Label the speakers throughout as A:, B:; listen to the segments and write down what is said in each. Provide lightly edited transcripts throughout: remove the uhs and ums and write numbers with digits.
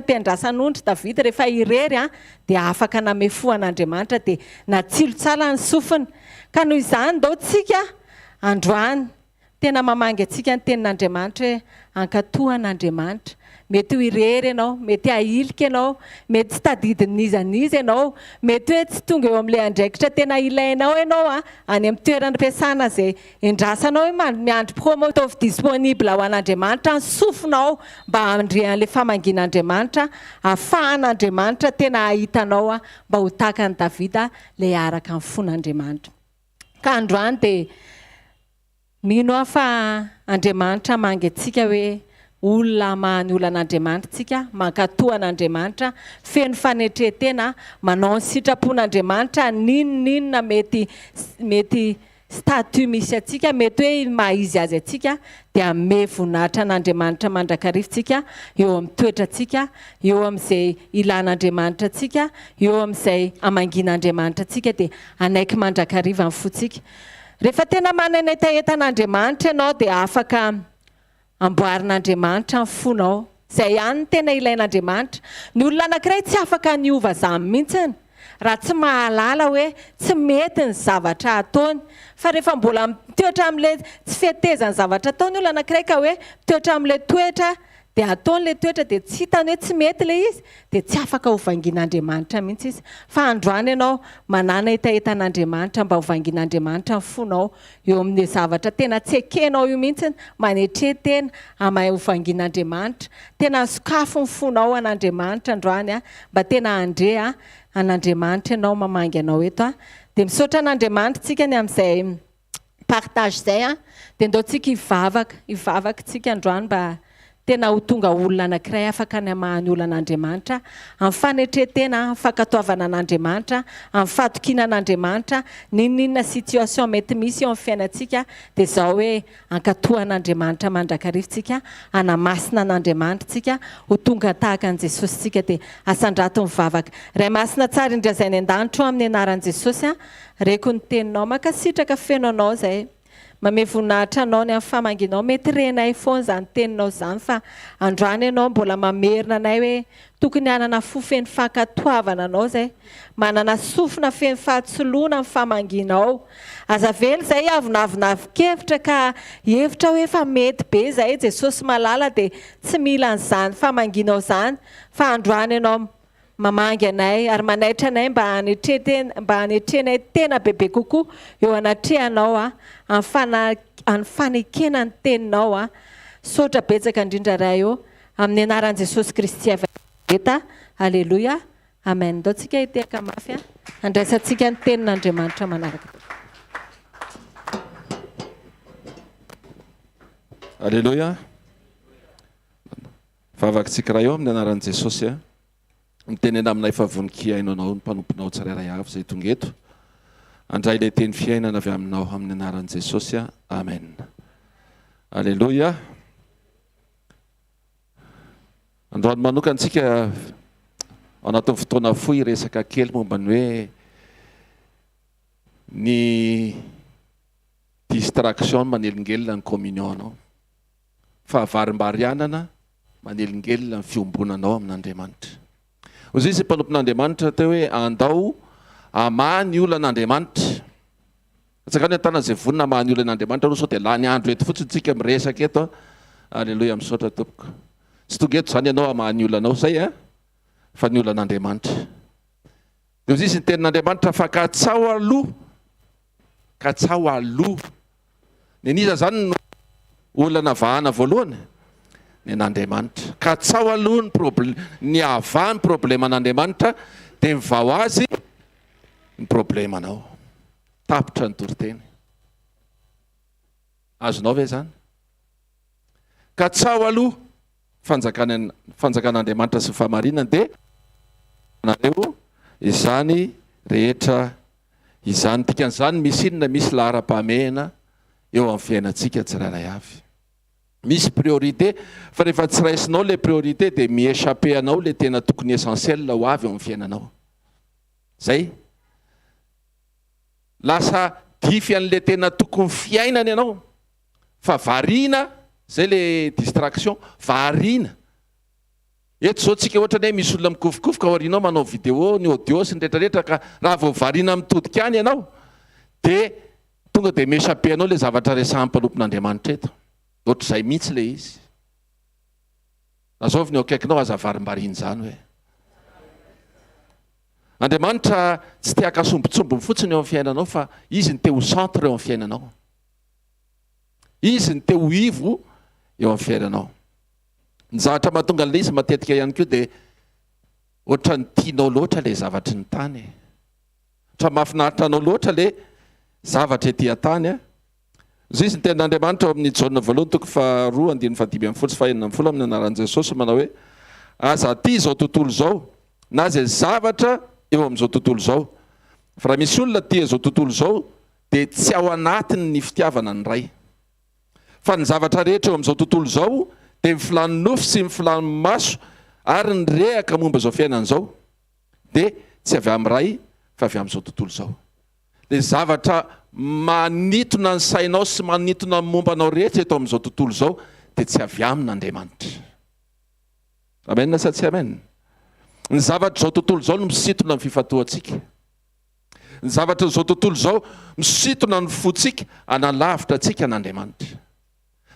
A: nampiandrasan'ondry Davida rehefa irery dia afaka namefo an'Andriamanitra dia natsilo tsara ny sofiny. Ka noho izany dao tsika androany tena mamangy atsika ny tenin'Andriamanitra hoe ankatohan'Andriamanitra. Mety ho irery ianao, mety ahilika ianao, mety tsy tadidin'izaniza ianao, mety hoe tsy tonga eo amin'ilay andraikitra tena ilainao ianao any amin'ny toeram-piasana izay endrasanao hoe miandry promoteur disponible ho an'Andriamanitra ny sofinao mba handrehan'ilay famangin'Andriamanitra, ahafahan'Andriamanitra tena ahitanao mba ho tahaka an'i Davida ilay araka ny fon'Andriamanitra. Ka androany dia mino aho fa Andriamanitra mangy atsika hoe olona mahany olan'Andriamanitra tsika, mankatohan'Andriamanitra, feno fanetretena, manao ny sitrapon'Andriamanitra, ninona mety statut misy atsika, mety hoe mahizy azy atsika, dia ame voninahitra an'Andriamanitra mandrakarivotsika, eo amin'ny toetratsika, eo amin'izay ilan'Andriamanitra atsika, eo amin'izay amangin'Andriamanitra atsika, dia anaiky mandrakariva ny fotsika. Rehefa tena manana etaentan'Andriamanitra ianao dia afaka amboarin'Andriamanitra ny fonao. Izay ihany tena ilain'Andriamanitra. Ny olona anankiray tsy afaka niova zany mihitsiny raha tsy mahalala hoe tsy mety ny zavatra ataony. Fa rehefa mbola mitoetra amin'ilay tsy fetezany zavatra ataony olona anankiray ka hoe mitoetra amin'ilay toetra dia ataon'ilay toetra dia tsy hitany hoe tsy mety ilay izy dia tsy afaka hovangin'Andriamanitra mihitsy izy. Fa androany ianao manana etaentan'Andriamanitra mba hovangin'Andriamanitra ny fonao eo amin'ny zavatra tena tsy ekenao io mihitsy manetretena amahay hovangin'Andriamanitra. Tena sokafo ny fonao an'Andriamanitra androany mba tena andre an'Andriamanitra ianao mamangy anao eto. Dia misaotra an'Andriamanitra tsika ny amin'izay partage izay dia ndao tsika hivavaka tsika androany mba tena ho tonga olona anankiray afaka ny amahany olan'Andriamanitra, amin'ny fanetretena, amin'ny fankatoavana an'Andriamanitra, amin'ny fatokiana an'Andriamanitra, ninona situation mety misy eo amin'ny fiainantsika dia izao hoe ankatohan'Andriamanitra mandrakarivotsika, anamasina an'Andriamanitra tsika, ho tonga tahaka an'i Jesosy tsika dia asandrato mivavaka. Ray masina tsara indray izay ny an-danitra amin'ny anaran'i Jesosy, reko ny teninao mankasitraka feno anao izay. Mame voninahitra anao ny amin'ny famanginao, mety renay foana izany teninao izany fa androany ianao mbola mamerina anay hoe tokony hanana fo feno fankatoavana anao izay, manana sofina feno fahatsoloana amin'ny famanginao. Aza vely izay avinavinavin-kevitra ka hevitra hoe efa mety be izay Jesosy malala dia tsy mila an'izany famanginao izany, fa androany ianao mamangy anay ary manaitra anay mba hanetrenay tena bebe kokoa eo anatrehanao amin'ny fanekenany teninao. Sotra betsaka indrindra raha eo amin'ny anaran'i Jesosy Kristy avy eta. Alleluia. Amen. Ndao tsika hiteka mafy andraisantsika ny tenin'Andriamanitra manaraka.
B: Alleluia. Vavakantsika raha eo amin'ny anaran'i Jesosy. Mitenena aminay fa voninkia hainao ny mpanomponao tsirairay avy izay tonga eto. Andray ilay teny fiainana avy aminao amin'ny anaran'i Jesosy. Amen. Alleluia. Androany manokana antsika ao anatin'ny fotoana fohy resaka kely momba ny hoe ny distraction manelingelina ny communion anao. Fahavarim-barianana manelingelina ny fiombonanao amin'Andriamanitra. Hoy izy mpanompon'Andriamanitra teo hoe andao amany olan'Andriamanitra. Tsakany an-tana izay vonina amany olan'Andriamanitra sao dia lany andro eto fotsiny tsika miresaka eto. Alleluia, misaotra tompoko. Tsy tonga eto izany ianao amany olanao zay fa ny olan'Andriamanitra. Dia hoy izy ny tenin'Andriamanitra fa katsao aloha. Katsao aloha. Ny aniza zany no olana vahana voalohany? Ny an'Andriamanitra. Katsao aloha ny avany problema an'Andriamanitra dia mivao azy ny problemanao. Tapitra ny toriteny. Azonao ve zany? Katsao aloha fanjakan'Andriamanitra sy fahamarinana dia nareo izany rehetra izany. Dikan'izany misy inona? Misy lahara-pahamehana eo amin'ny fiainantsika tsirairay avy. Misy priorité fa rehefa tsy raisinao le priorité dia miéchappé anao le tena tokony essentiel ho avy eo amin'ny fiainanao. Zay lasa dify an'le tena tokony fiainana ianao fa variana. Zay le distraction, variana. eto zao tsika ohatra ny hoe misy olona mikofokofoka ao arinao manao vidéo ny audio sy ny rehetrarehetra ka raha vao variana mitodika any ianao dia tonga dia mesape anao le zavatra resahan'ny mpanompon'Andriamanitra eto ohatr'izay mihitsy le izy azovy ny eo akaikinao aza varim-bariny izany hoe Andriamanitra tsy te hakasombotsombony fotsiny eo amin'ny fiainanao fa izy ny te ho centre eo amin'ny fiainanao, izy ny te ho ivo eo amin'ny fiainanao. Ny zavatra mahatonga an'ilay izy matetika ihany koa dia ohatra ny tianao loatra le zavatry ny tany, ohatra mahafinaritra anao loatra le zavatra etỳ an-tany. Zay izy ny tenin'Andriamanitra amin'ny Jaona 2:2-5:5 amin'ny anaran'i Jesosy manao hoe aza aty izao tontolo izao na zay zavatra eo amin'izao tontolo izao. Fa raha misy olona tia izao tontolo izao dia tsy ao anatiny ny fitiavana ny ray. Fa ny zavatra rehetra eo amin'izao tontolo izao dia mifilany nofo sy mifilany maso ary ny rehaka momba izao fiainana izao dia tsy avy amin'ny ray fa avy amin'izao tontolo izao. Dia zavatra manitona ny sainao sy manitona ny mombanao rehetra eto amin'izao tontolo izao dia tsy avy amin'Andriamanitra. Amen sa tsy amen? Ny zavatra izao tontolo izao no misintona ny fifatoantsika. Ny zavatra izao tontolo izao misintona ny fontsika hanalavitra antsika n'Andriamanitra.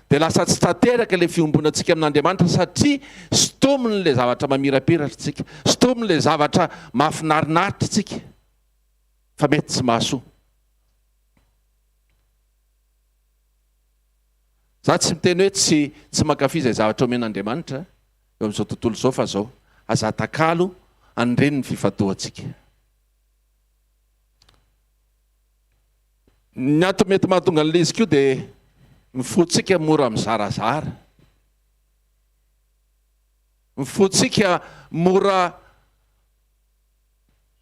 B: Dia lasa tsy tanteraka ilay fiombonantsika amin'Andriamanitra satria sitominy ilay zavatra mamirapiratra tsika, sitominy ilay zavatra mahafinarinaritra tsika fa mety tsy mahasoa. Za tsy miteny hoe tsy mankafy izay zavatra omen'Andriamanitra eo amin'izao tontolo izao fa zao aza atakalo an'ireny ny fifatoantsika. Ny antony mety mahatonga an'ilay izy koa dia ny fontsika mora mizarazara, ny fontsika mora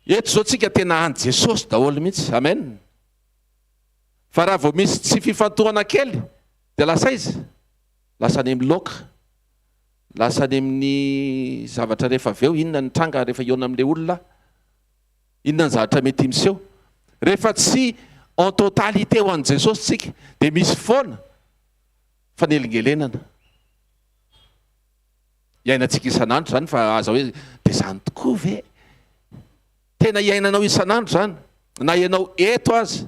B: eto zao tsika tena any Jesosy daholo mihitsy. Amen. Fa raha vao misy tsy fifantohana kely dia lasa izy lasa any amin'ny loka, lasa any amin'ny zavatra rehefa avy eo inona ny tranga rehefa eo amin'ilay olona, inona ny zavatra mety miseho rehefa tsy en totalité ho an'i Jesosy tsika dia misy foana fanelingelenana iainantsika isan'andro zany. Fa aza hoe dia zany tokoa ve tena iainanao isan'andro zany na ianao eto aza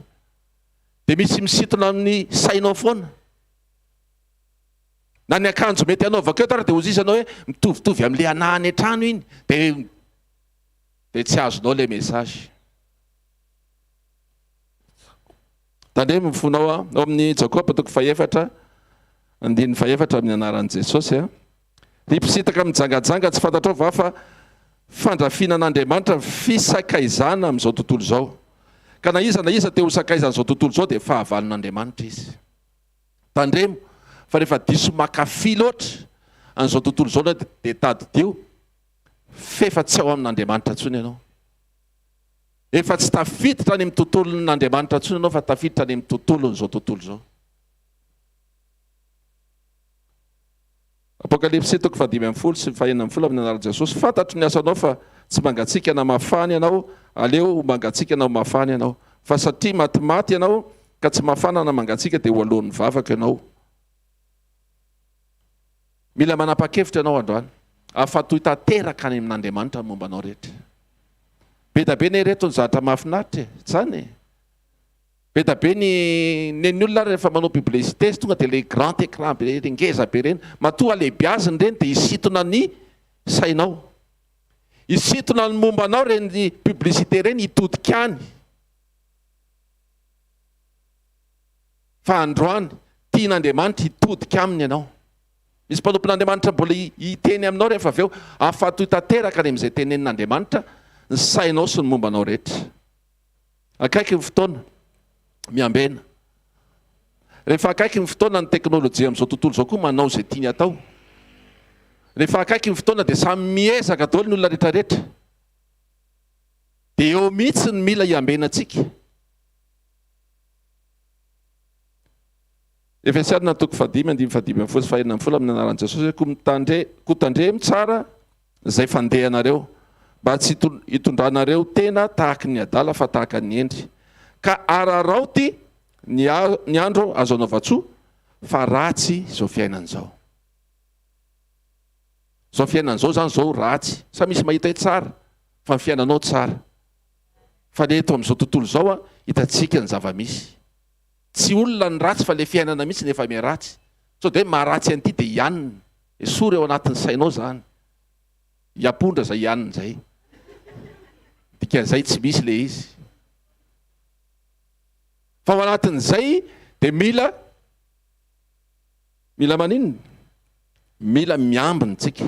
B: dia misy misintona amin'ny sainao foana, na ny akanjo mety anaovako eto ary dia hozizanao hoe mitovitovy amin'ilay anahany an-trano iny dia tsy azonao ilay mesazy. Tandremo mifonao ao amin'ny Jakoba 4:4 amin'ny anaran'i Jesosy. Ny mpisitaka mijangajanga tsy fantatrao va fa fandrafinan'Andriamanitra fisakaizana amin'izao tontolo izao. Ka na iza te ho sakaizana izao tontolo izao dia fahavalon'Andriamanitra izy. Tandremo fa rehefa diso makafy loatra an'izao tontolo izao dia tadidio fefa tsy ao amin'Andriamanitra intsony ianao. Efa tsy tafiditra any amin'ny tontolon'Andriamanitra intsony ianao fa tafiditra any amin'ny tontolon'izao tontolo izao. Apokalipsy 5:5 amin'ny anaran'i Jesosy. Fantatro ny asanao fa tsy mangatsiaka na mafana ianao, aleo mangatsiaka na mafana ianao. Fa satria matimaty ianao ka tsy mafana na mangatsiaka dia ho alohan'ny vavaka ianao. Mila manapa-kevitra ianao androany, afatoy tanteraka any amin'Andriamanitra ny mombanao rehetra. Be da be ny reto ny zavatra mahafinaritra zany. Be da be ny olona rehefa manao publicité tonga dia le grand écran be le ngeza be reny matoa alehibiaziny reny dia isintona ny sainao, isintona ny mombanao reny publicité reny hitodika any. Fa androany tian'Andriamanitra hitodika aminy ianao. Misy mpanompon'Andriamanitra mbola hiteny aminao rehefa avy eo afatoy tanteraka any amin'izay tenenin'Andriamanitra ny sainao sy ny mombanao rehetra. Akaiky ny fotoana miambena, rehefa akaiky ny fotoana ny teknôlôjia amin'izao tontolo izao koa manao izay tiany atao. Rehefa akaiky ny fotoana dia samy miezaka daholo ny olona rehetrarehetra, dia eo mihitsy ny mila hiambenantsika. Efesiana 5:5 amin'ny anaran'i Jesosy. Koa tandremo tsara izay fandehanareo mba tsy hitondranareo tena tahaka ny adala fa tahaka ny endry, ka araraoty ny andro azo anaova-tsoa fa ratsy izao fiainana izao. zao fiainan'izao zany zao ratsy sa misy mahita hoe tsara fa ny fiainanao tsara fa le eto amin'izao tontolo zao a hitantsika ny zava-misy tsy olona ny ratsy fa le fiainana mihitsy nefa miratsy sao de maharatsy an'ity de ianina esory eo anatin'ny sainao zany hiampondra zay ianina zay dikan'izay tsy misy le izy fa ao anatin'izay de mila maninona mila miambina tsika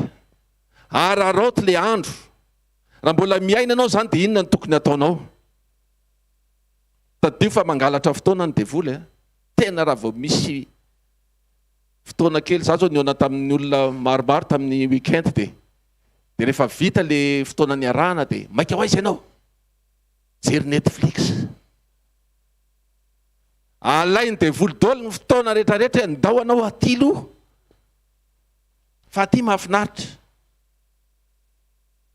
B: araroty le andro raha mbola miaina anao zany de inona ny tokony ataonao tadio fa mangalatra fotoana ny devoly tena raha vao misy fotoana kely za zao niona tamin'ny olona maromaro tamin'ny weekend de rehefa vita le fotoana ny arahana de maika ho aiza ianao jery Netflix alainy devoly dolo ny fotoana rehetrarehetra ndao anao atilo fa aty mahafinaritra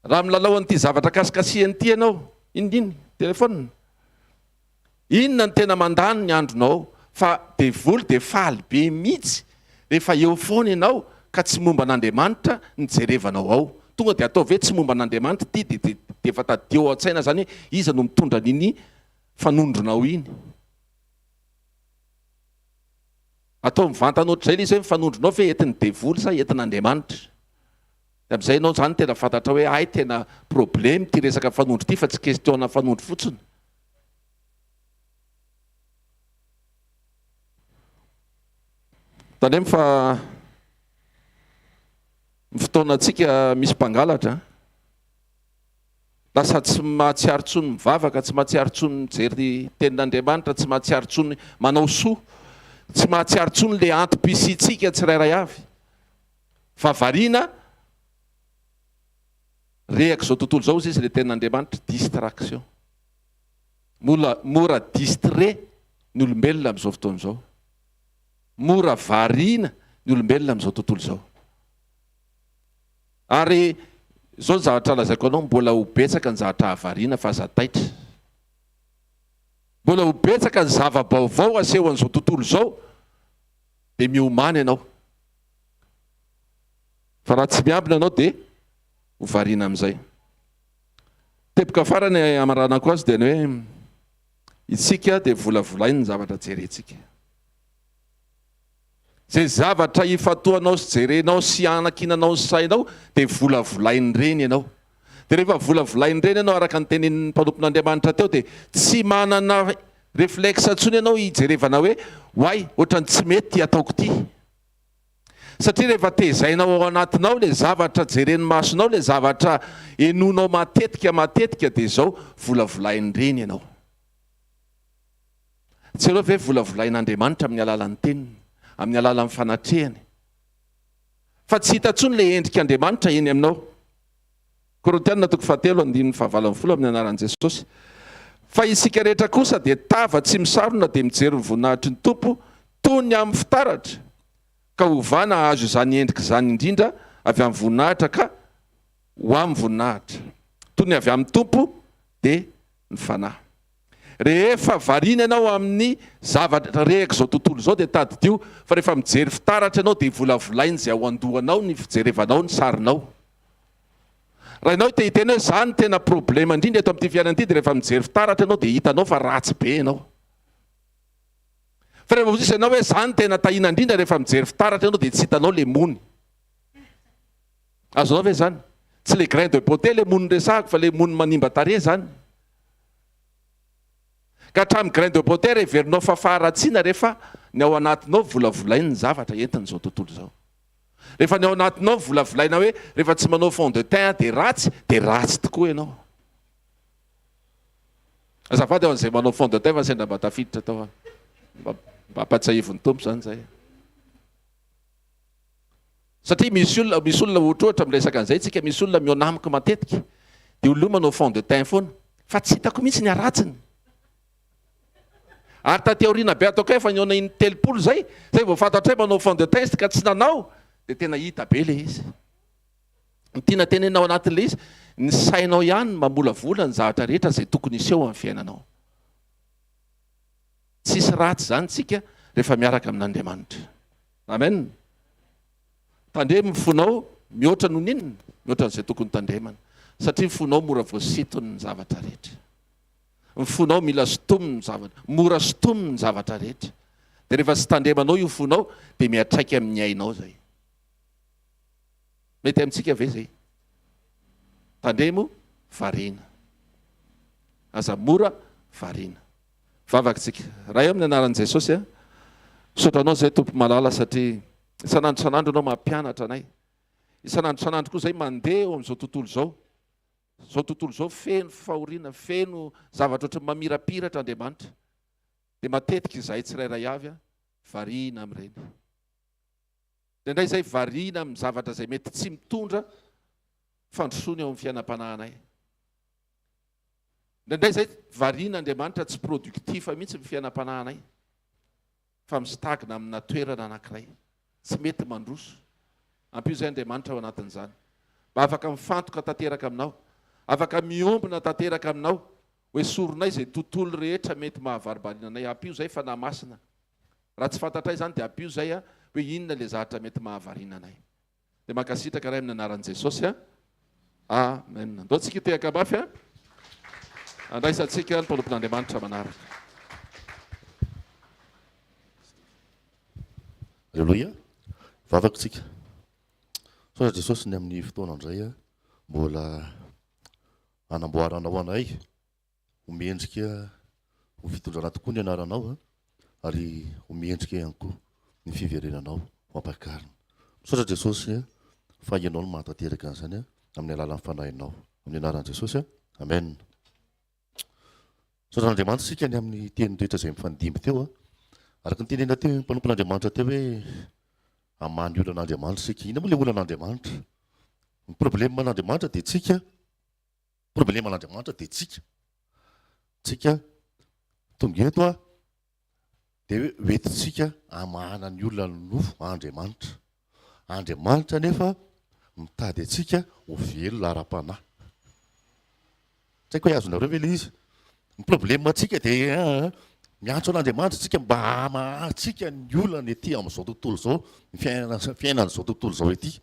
B: raha milalao an'ity zavatra kasikasian'ity ianao inony telefona inona ny tena mandany ny andronao fa devoly de faly be mihitsy rehefa eo foana ianao ka tsy momba an'Andriamanitra nijerevanao ao tonga de atao ve tsy momba an'Andriamanitra ty de efa tadio ao an-tsaina zany hoe iza no mitondra an'iny fanondronao iny atao mivantanao ohatr'izay le izy hoe mifanondronao fe entin'ny devoly sa entin'Andriamanitra de am'izay ianao zany tena fantatra hoe ay tena problème ty resaka fanondro ty fa tsy question-na fanondro fotsiny tany fa ny fotoanantsika misy mpangalatra lasa tsy mahatsiaro tsony mivavaka tsy mahatsiaro tsony mijery tenin'Andriamanitra tsy mahatsiaro tsony manao soa tsy mahatsiaro tsony le antom-pisitsika tsirairay avy fa variana rehaka zao tontolo zao izy le tenin'Andriamanitra distraction mora distrait ny olombelona amin'izao fotoana izao mora variana ny olombelona amin'izao tontolo zao ary zao ny zavatra lazaiko anao mbola ho betsaka ny zavatra havariana fa aza taitra mbola ho betsaka ny zava-baovao aseho an'izao tontolo zao de miomany ianao fa raha tsy miambina anao de ho variana amin'izay teboka farany amaranako azy de ny hoe itsika de volavolainy ny zavatra jerentsika zay zavatra ifatoanao sy jerenao sy anakinanao sy sainao de volavolainy reny ianao de rehefa volavolainy reny ianao araka ny tenenin'ny mpanompon'Andriamanitra teo de tsy manana réflexe atsony ianao hijerevana hoe hoay ohatrany tsy mety ty ataoko ty satria rehefa tezainao ao anatinao le zavatra jereny masonao le zavatra enonao matetika de zao volavolainy reny ianao tsy aloha ve volavolain'Andriamanitra amin'ny alalan'ny teniny amin'ny alalan'ny fanatrehany fa tsy hita tsony le endrik'Andriamanitra eny aminao Korintiana 7:5 amin'ny anaran'i Jesosy fa isika rehetra kosa de tava tsy misarona de mijery ny voninahitry ny tompo toy ny amin'ny fitaratra ka hovana azo izany endrika izany indrindra avy amin'ny voninahitra ka ho amin'ny voninahitra toy ny avy amin'ny tompo de ny fanahy rehefa variana ianao amin'ny zavatra rehaka zao tontolo zao de tadidio fa rehefa mijery fitaratra ianao de volavolainy zay ao andohanao ny fijerevanao ny sarinao raha ianao te hiteny hoe zany tena problème indrindra eto amin'ity fiainana ity de rehefa mijery fitaratra ianao de hitanao fa ratsy be ianao fa rehefa vozisa ianao hoe zany tena tahina indrindra rehefa mijery fitaratra ianao de tsy hitanao le mony azonao ve zany tsy le grain de beauté le mony resahako fa le mony manimba tare zany ka hatramin'ny grain de beauté reverinao fafaharatsiana rehefa ny ao anatinao volavolainy ny zavatra entin'izao tontolo zao rehefa ny ao anatinao volavolaina hoe rehefa tsy manao fond de teint de ratsy tokoa ianao azafady ao an'izay manao fond de teint fa sendra mba tafiditra tao mba ampatsahivon'ny tompo zany zay satria misy olona ohatrohatra miresaka an'izay tsika misy olona mionamiko matetika de olona manao fond de teint foana fa tsy hitako mihitsy ny aratsiny ary taty aoriana be atao ka efa niona iny 3 zay vao fantatra hoe manao fond de teint ka tsy nanao de tena hita be le izy tiana tenenao anatin'le izy ny sainao ihany mamolavola ny zavatra rehetra zay tokony iseho amin'ny fiainanao tsisy ratsy zany tsika rehefa miaraka amin'Andriamanitra amen tandre mifonao mihoatra no ninona mihoatra n'izay tokony tandremana satria ny fonao mora voasitony ny zavatra rehetra, ny fonao mila sotominy ny zavatra, mora sotominy ny zavatra rehetra. Dia rehefa tsy tandremanao io fonao dia miatraika amin'ny ainao zay. Mety amintsika ve zay? Tandremo variana, aza mora variana. Vavakantsika raha eo amin'ny anaran'i Jesosy a, sotranao zay tompo malala satria isan'andro isan'andro anao mampianatra anay, isan'andro isan'andro koa zay mandeha eo amin'izao tontolo zao. Zao tontolo zao feno fahoriana, feno zavatra ohatry mamirapiratra Andriamanitra. Dia matetika izahay tsirairay avy a variana amin'ireny. Dia indray izay variana amin'ny zavatra izay mety tsy mitondra fandrosoana eo amin'ny fiainam-panahinay. Indraindray izay variana Andriamanitra tsy productifa mihitsy ny fiainam-panahinay, fa misitagina amina toerana anankiray, tsy mety mandroso. Ampio izay Andriamanitra ao anatin'izany. Mba afaka mifantoka tanteraka aminao, afaka miombona tanteraka aminao, hoe soronay izay tontolo rehetra mety mahavaribariana anay. Ampio izay fa namasina. Raha tsy fantatray izany dia ampio izay a hoe inona ilay zavatra mety mahavariana anay. Dia mankasitraka ray amin'ny anaran'i Jesosy a. Amen. Andao tsika tehaka mafy a. Andraisantsika ny mpamnompon'Andriamanitra manaraka.
C: Aleluia. Vavakontsika. Sotra Jesosy ny amin'ny fotoana indray a mbola anamboaranao anay ho mendrika ho fitondrana tokoa ny anaranao ary ho mendrika ihany koa ny fiverenanao ho ampakarina. Sotra Jesosy fa ianao no mahatanteraka an'izany amin'ny alalan'ny fanahinao amin'ny anaran'i Jesosy a. Amen. Sotra Andriamanitra sika ny amin'ny teny rehetra izay mifandimby teo a. Araka ny tenena teo mpanompon'Andriamanitra teo hoe amany olon'Andriamanitra sika. Ina moa ilay olon'Andriamanitra? Ny problema an'Andriamanitra dia tsika. Problema an'Andriamanitra dia tsika. Tsika tonga eto a dia hoe entintsika amahana ny olona nofo Andriamanitra. Andriamanitra nefa mitady atsika ho velona ara-panahy. Tsy haiko hoe azonareo ve ilay izy? Ny problema antsika dia miantso an'Andriamanitra tsika mba hamahantsika ny olona ny ety amin'izao tontolo izao, ny fiainan'izao tontolo izao ety.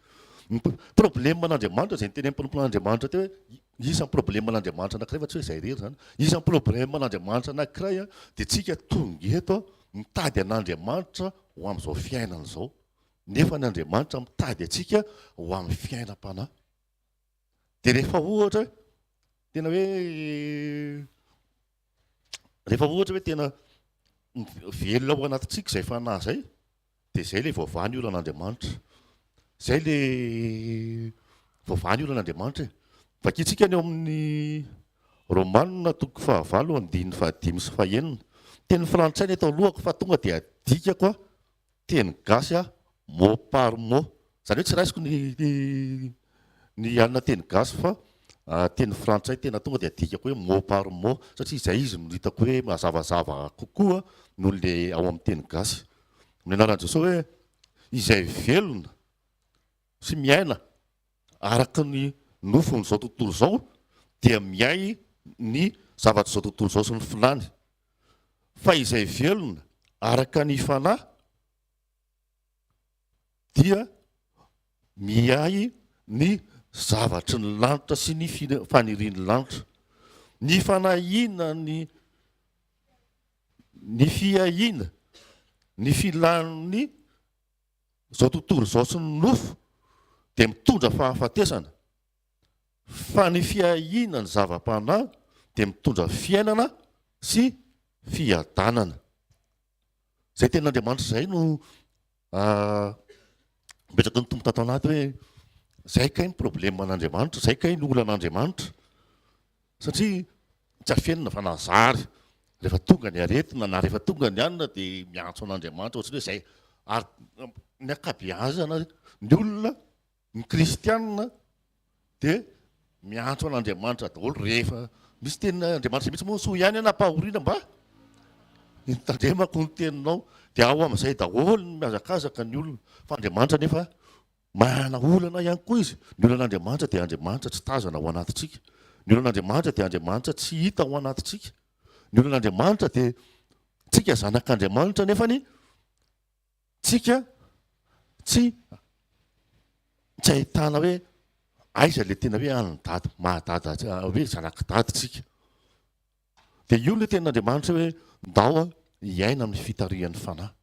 C: Ny problema an'Andriamanitra izay nitenen'ny mpanompon'Andriamanitra teo hoe isan'ny problema an'Andriamanitra anankiray fa tsy hoe izay rery zany. Isan'ny problema an'Andriamanitra anankiray dia tsika tonga eto mitady an'Andriamanitra ho amin'izao fiainana izao. Nefa ny Andriamanitra mitady atsika ho amin'ny fiainam-panahy. Dia rehefa ohatra tena hoe tena velona ao anatintsika izay fanahy izay, dia izay ilay vaovany olon'Andriamanitra. Izay ilay vaovany olon'Andriamanitra. Vakintsika ny ao amin'ny Romanina 9:5-6. Teny frantsay ny eto alohako fa tonga dia adikako teny gasy mot par mot. Izany hoe tsy raisiko ny anina teny gasy fa teny frantsay tena tonga dia adikako hoe mot par mot satria izay izy no hitako hoe mazavazava kokoa noho ilay ao amin'ny teny gasy. Amin'ny anaran'i Jesosy hoe izay velona sy miaina araka ny nofon'izao tontolo izao dia miay ny zavatra izao tontolo izao sy ny filany. Fa izay velona araka ny fanahy dia miay ny zavatry ny lanitra sy ny fanirian'ny lanitra. Ny fanahiana, ny fiahiana, ny filan'ny izao tontolo izao sy ny nofo dia mitondra fahafatesana. Fa ny fiahiana ny zava-panahy dia mitondra fiainana sy fiadanana. Izay ten'Andriamanitra izay no mipetraka ny tompo tato anaty hoe izay kay ny problema an'Andriamanitra, izay kay ny olon'Andriamanitra. Satria tsy afenina fa nazary rehefa tonga ny aretina na rehefa tonga ny anina dia miantso an'Andriamanitra ohatrany hoe izay. Ary ny ankabeazana ny olona ny kristianina dia miantso an'Andriamanitra daholo rehefa misy tenin'Andriamanitra mihitsy moa so ihany napahoriana mba hitandremako ny teninao dia ao amin'izay daholo ny miazakazaka ny olona. Fa Andriamanitra nefa manana olana ihany koa izy. Ny olon'Andriamanitra dia Andriamanitra tsy tazana ao anatintsika. Ny olon'Andriamanitra dia Andriamanitra tsy hita ao anatintsika. Ny olon'Andriamanitra dia tsika zanak'Andriamanitra nefa ny tsika tsy tsy ahitana hoe aiza le tena hoe anydady mahadady hoe zanak'daditsika dia io le ten'Andriamanitra hoe ndao hiaina amin'ny fitarihan'ny fanahy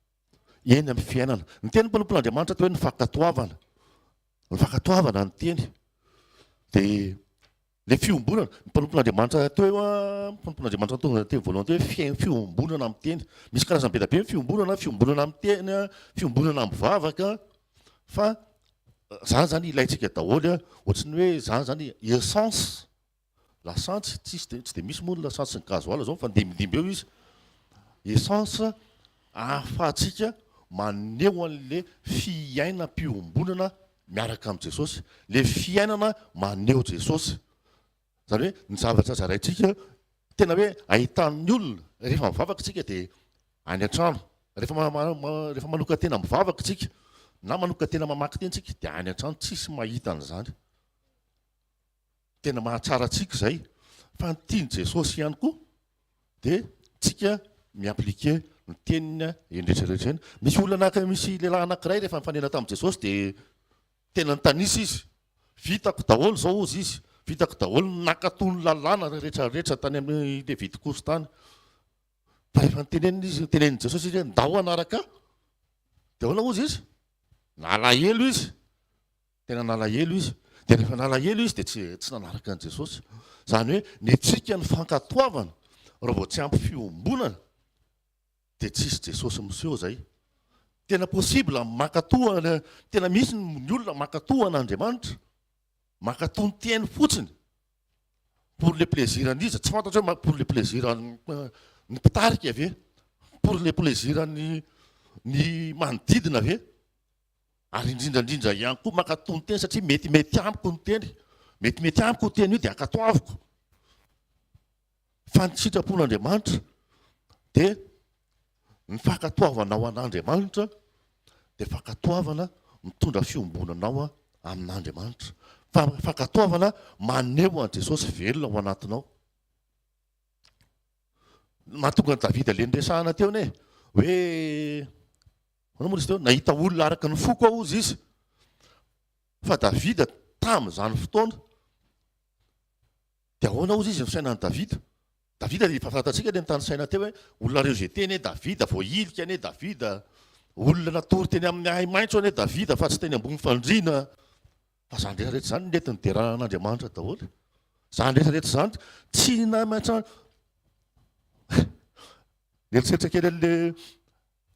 C: eny amin'ny fiainana ny teny mpanompon'Andriamanitra toa hoe nyfankatoavana ny teny dia le fiombonana ny mpanompon'Andriamanitra mpanompon'Andriamanitra tonga teny voalohany teo hoe fiombonana amin'ny teny misy karazany be da be fiombonana amin'ny teny fiombonana amin'ny vavaka fa zany zany ilayntsika daholo ohatrany hoe zany zany essence lasantsy tsy de misy moa ny lasantsy ny gazoala zao fa ndimindimby eo izy essence ahafahantsika maneho an'le fiainam-piombonana miaraka amin'ny Jesosy le fiainana maneho Jesosy zany hoe ny zavatra zaraintsika tena hoe ahitan'ny olona rehefa mivavaka tsika dia any an-trano rehefa manoka tena mivavaka tsika na manoka tena mamaky teny tsika dia any an-trano tsisy mahita an'izany tena mahatsara tsika zay fa ny tiany Jesosy ihany koa dia tsika miaplike ny tenina endretrarehetra eny misy olona misy lehilahy anankiray rehefa mifanena tamin'i Jesosy dia tena nytanisa izy vitako daholo zao ozy izy vitako daholo nakatony lalàna rehetrarehetra tany amin'ny le vitikosy tany fa rehefa tenenin Jesosy izy hoe ndao anaraka dia ahoana ozy izy nalahelo izy tena nalahelo izy dia rehefa nalahelo izy dia tsy nanaraka an' Jesosy zany hoe ny tsika ny fankatoavana raha vao tsy ampy fiombonana dia tsisy Jesosy miseho zay tena possible makatohana tena misy ny olona makatohan'Andriamanitra makatoa ny tiany fotsiny pour le plaisir an'izy tsy fantatra hoe pour le plaisir ny mpitarika ave pour le plaisir ny manodidina ave ary indrindrandrindra ihany koa makatoa ny teny satria mety amiko ny teny mety amiko ny teny io dia akatoaviko fa ny sitrapon'Andriamanitra dia ny fankatoavana ao an'Andriamanitra dia fankatoavana mitondra fiombonanao amin'Andriamanitra fankatoavana maneho an' Jesosy velona ao anatinao mahatonga ny Davida le niresahana teo ne hoe moa izy teo nahita olona araka ny foko ao izy izy fa Davida tamin'izany fotoana dia ahoana ozy izy ny sainan'ny Davida dia efa fantatsika le nytany saina teo hoe olona rejeteny e Davida voailika ane Davida olona natory teny amin'ny ahy maintso ane Davida fa tsy teny ambony fandriana fa zany rehetrarehetra zany netiny deran'Andriamanitra daholo zany rehetrarehetra zany tsy namaitra neritseritra kely an'le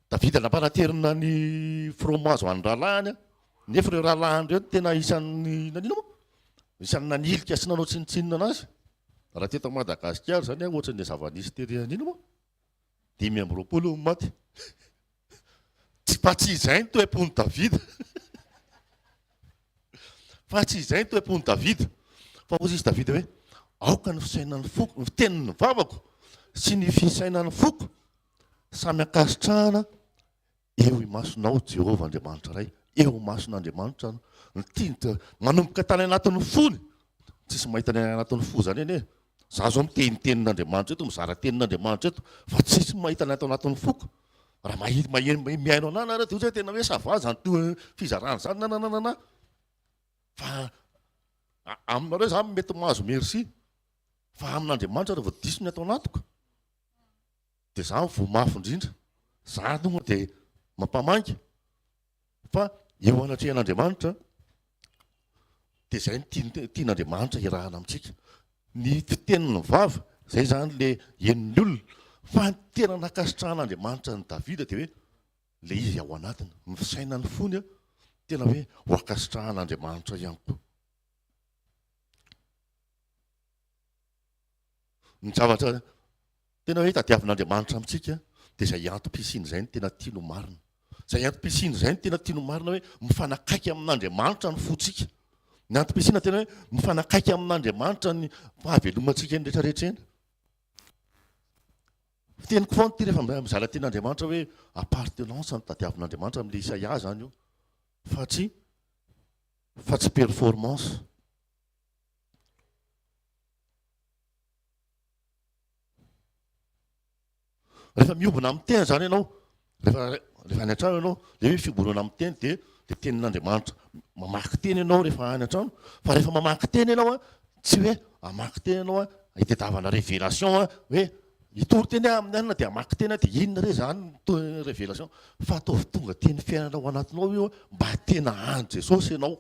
C: Davida nampanaterina ny fromazo an'ny rahalahiny nefa ireo rahalahiny ireo tena isan'ny nanino moa isan'ny nanilika sy nanao tsinitsinina anazy raha teto Madagasikara zany ohatran'le zava-nisy tery anino moa 5 maty fa tsy izay ny toe-pony Davida fa tsy izay ny toe-pony Davida fa ozy izy Davida hoe aoka ny fisainan'ny foko ny fiteniny vavako sy ny fisainan'ny foko samy akasitrahana eo imasonao Jehovah Andriamanitra ray eo mason'Andriamanitra ny tiany manomboka tany anatin'ny fony tsisy mahita ny anatin'ny fo zany eny za zao mitenitenin'Andriamanitra eto mizara tenin'Andriamanitra eto fa tsisy mahita ny ato anatin'ny foko raha miaino anay nareo dia tena hoe savaza ny fizarana zany nananana fa aminareo za mety mahazo merci fa amin'Andriamanitra raha vao diso ny atao anatiko dia za vomafy indrindra za tonga dia mampamangy fa eo anatrehan'Andriamanitra dia zay tian'Andriamanitra irahana amintsika ny fiteniny vava zay zany le henin'ny olona fa tena nakasitrahan'Andriamanitra ny Davida dia hoe le izy ao anatiny ny fisainany fony tena hoe ho akasitrahan'Andriamanitra ihany koa ny zavatra tena hoe tadiavin'Andriamanitra amintsika dia zay antom-pisiny zay ny tena tiano marina zay antom-pisiny zay ny tena tiano marina hoe mifanakaiky amin'Andriamanitra ny fotsika ny antom-pisina tena hoe mifanakaiky amin'Andriamanitra ny fahavelomantsika eny rehetrarehetra eny fiteniko foana ty rehefa mizara tenin'Andriamanitra hoe appartenance ny tadiavin'Andriamanitra amin'le Isaia zany io fa tsy performance rehefa miobona amin'ny teny zany ianao rehefa any an-trano ianao le hoe fiombonana amin'ny teny dia dia tenin'Andriamanitra mamaky teny ianao rehefa any an-trano fa rehefa mamaky teny ianao a tsy hoe amaky teny ianao a hitetavana révélation a hoe hitory teny amin'ny anina dia amaky teny a dia inona re zany révélation fa ataovy tonga teny fiainana ao anatinao io mba tena any Jesosy ianao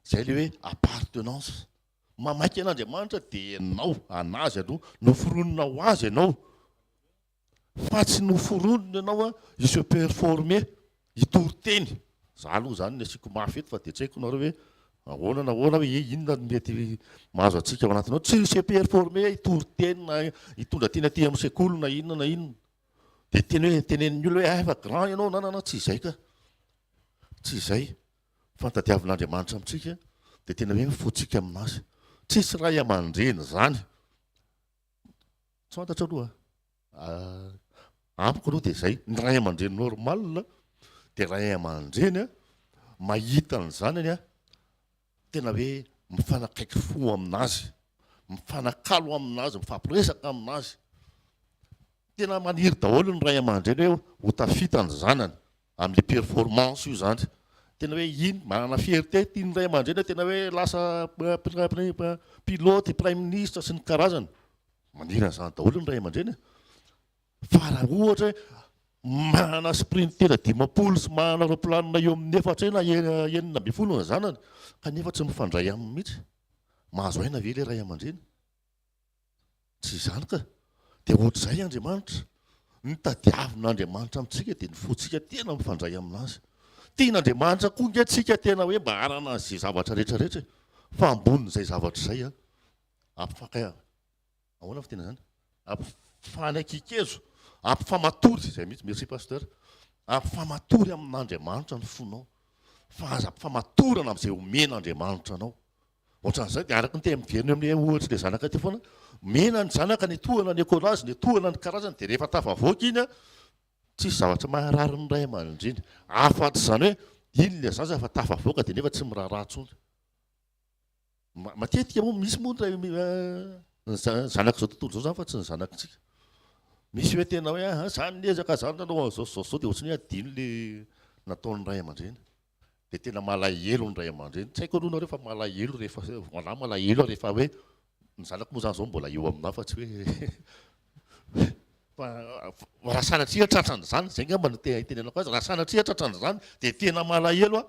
C: zay le hoe appartenance mamaky an'Andriamanitra dia ianao anazy aloha noforonina ho azy ianao fa tsy noforonina ianao a se performer hitory teny za aloha zany ny asiko mafy eto fa dia tsy haiko nareo hoe ahoana na ahoana hoe inona no mety mahazo antsika ao anatinao tsy se performer hitory teny na hitondra teny aty amin'ny sekoly na inona dia teny hoe tenenin'ny olona hoe efa grand ianao nanana tsy izay ka tsy izay fantadiavin'Andriamanitra amintsika dia tena hoe mifotsika aminazy tsisy ray aman-dreny zany tsy fantatra aloha amiko aloha dia izay ny ray aman-dreny normal dia ray aman-dreny a mahita ny zanany a tena hoe mifanakaiky fo aminazy mifanakalo aminazy mifampiresaka aminazy tena maniry daholo ny ray aman-dreny hoe ho tafita ny zanany amin'ny performance io zany tena hoe iny manana fierté tiany ray aman-dreny tena hoe lasa pilote prime ministre sy ny karazany maniry an'izany daholo ny ray aman-dreny fa raha ohatra hoe manana sprintera 50 sy manana roplanina eo amin'ny 4 na 9 ny zanany kanefa tsy mifandray aminy mihitsy mahazo aina ve le ray aman-dreny tsy izany ka dia ohatr'izay Andriamanitra ny tadiavin'Andriamanitra amintsika dia ny fotsika tena mifandray aminazy tian'Andriamanitra koa nge tsika tena hoe mba harana izay zavatra rehetrarehetra fa ambonin'izay zavatra izay a ampifakay ahoana fitena zany ampifanakikezo ampifamatory zay mihitsy merci pasteur ampifamatory amin'Andriamanitra ny fonao fa aza ampifamatorana amin'izay omen'Andriamanitra anao ohatran'izay dia araka ny tena miveriny amin'ny ohatra le zanaka ty foana mena ny zanaka ny tohana ny ekôlazy ny tohana ny karazany dia rehefa tafavoaka iny a tsisy zavatra maharary ny ray aman-dreny afa-tsy zany hoe iny le zaza fa tafavoaka dia nefa tsy miraharaha tsony matetika moa misy moa ny zanaka zao tontolo zao zany fa tsy ny zanakitsika misy hoe tena hoe zany niezaka zany nanao zao dia ohatrany hoe adino le nataon'ny ray aman-dreny dia tena malahelo ny ray aman-dreny tsy haiko aloha nareo fa malahelo rehefa voilà malahelo rehefa hoe ny zanako moa zany zao mbola eo amina fa tsy hoe raha sanatria tratran'izany zay ngamba no itenenako azy raha sanatria tratran'izany dia tena malahelo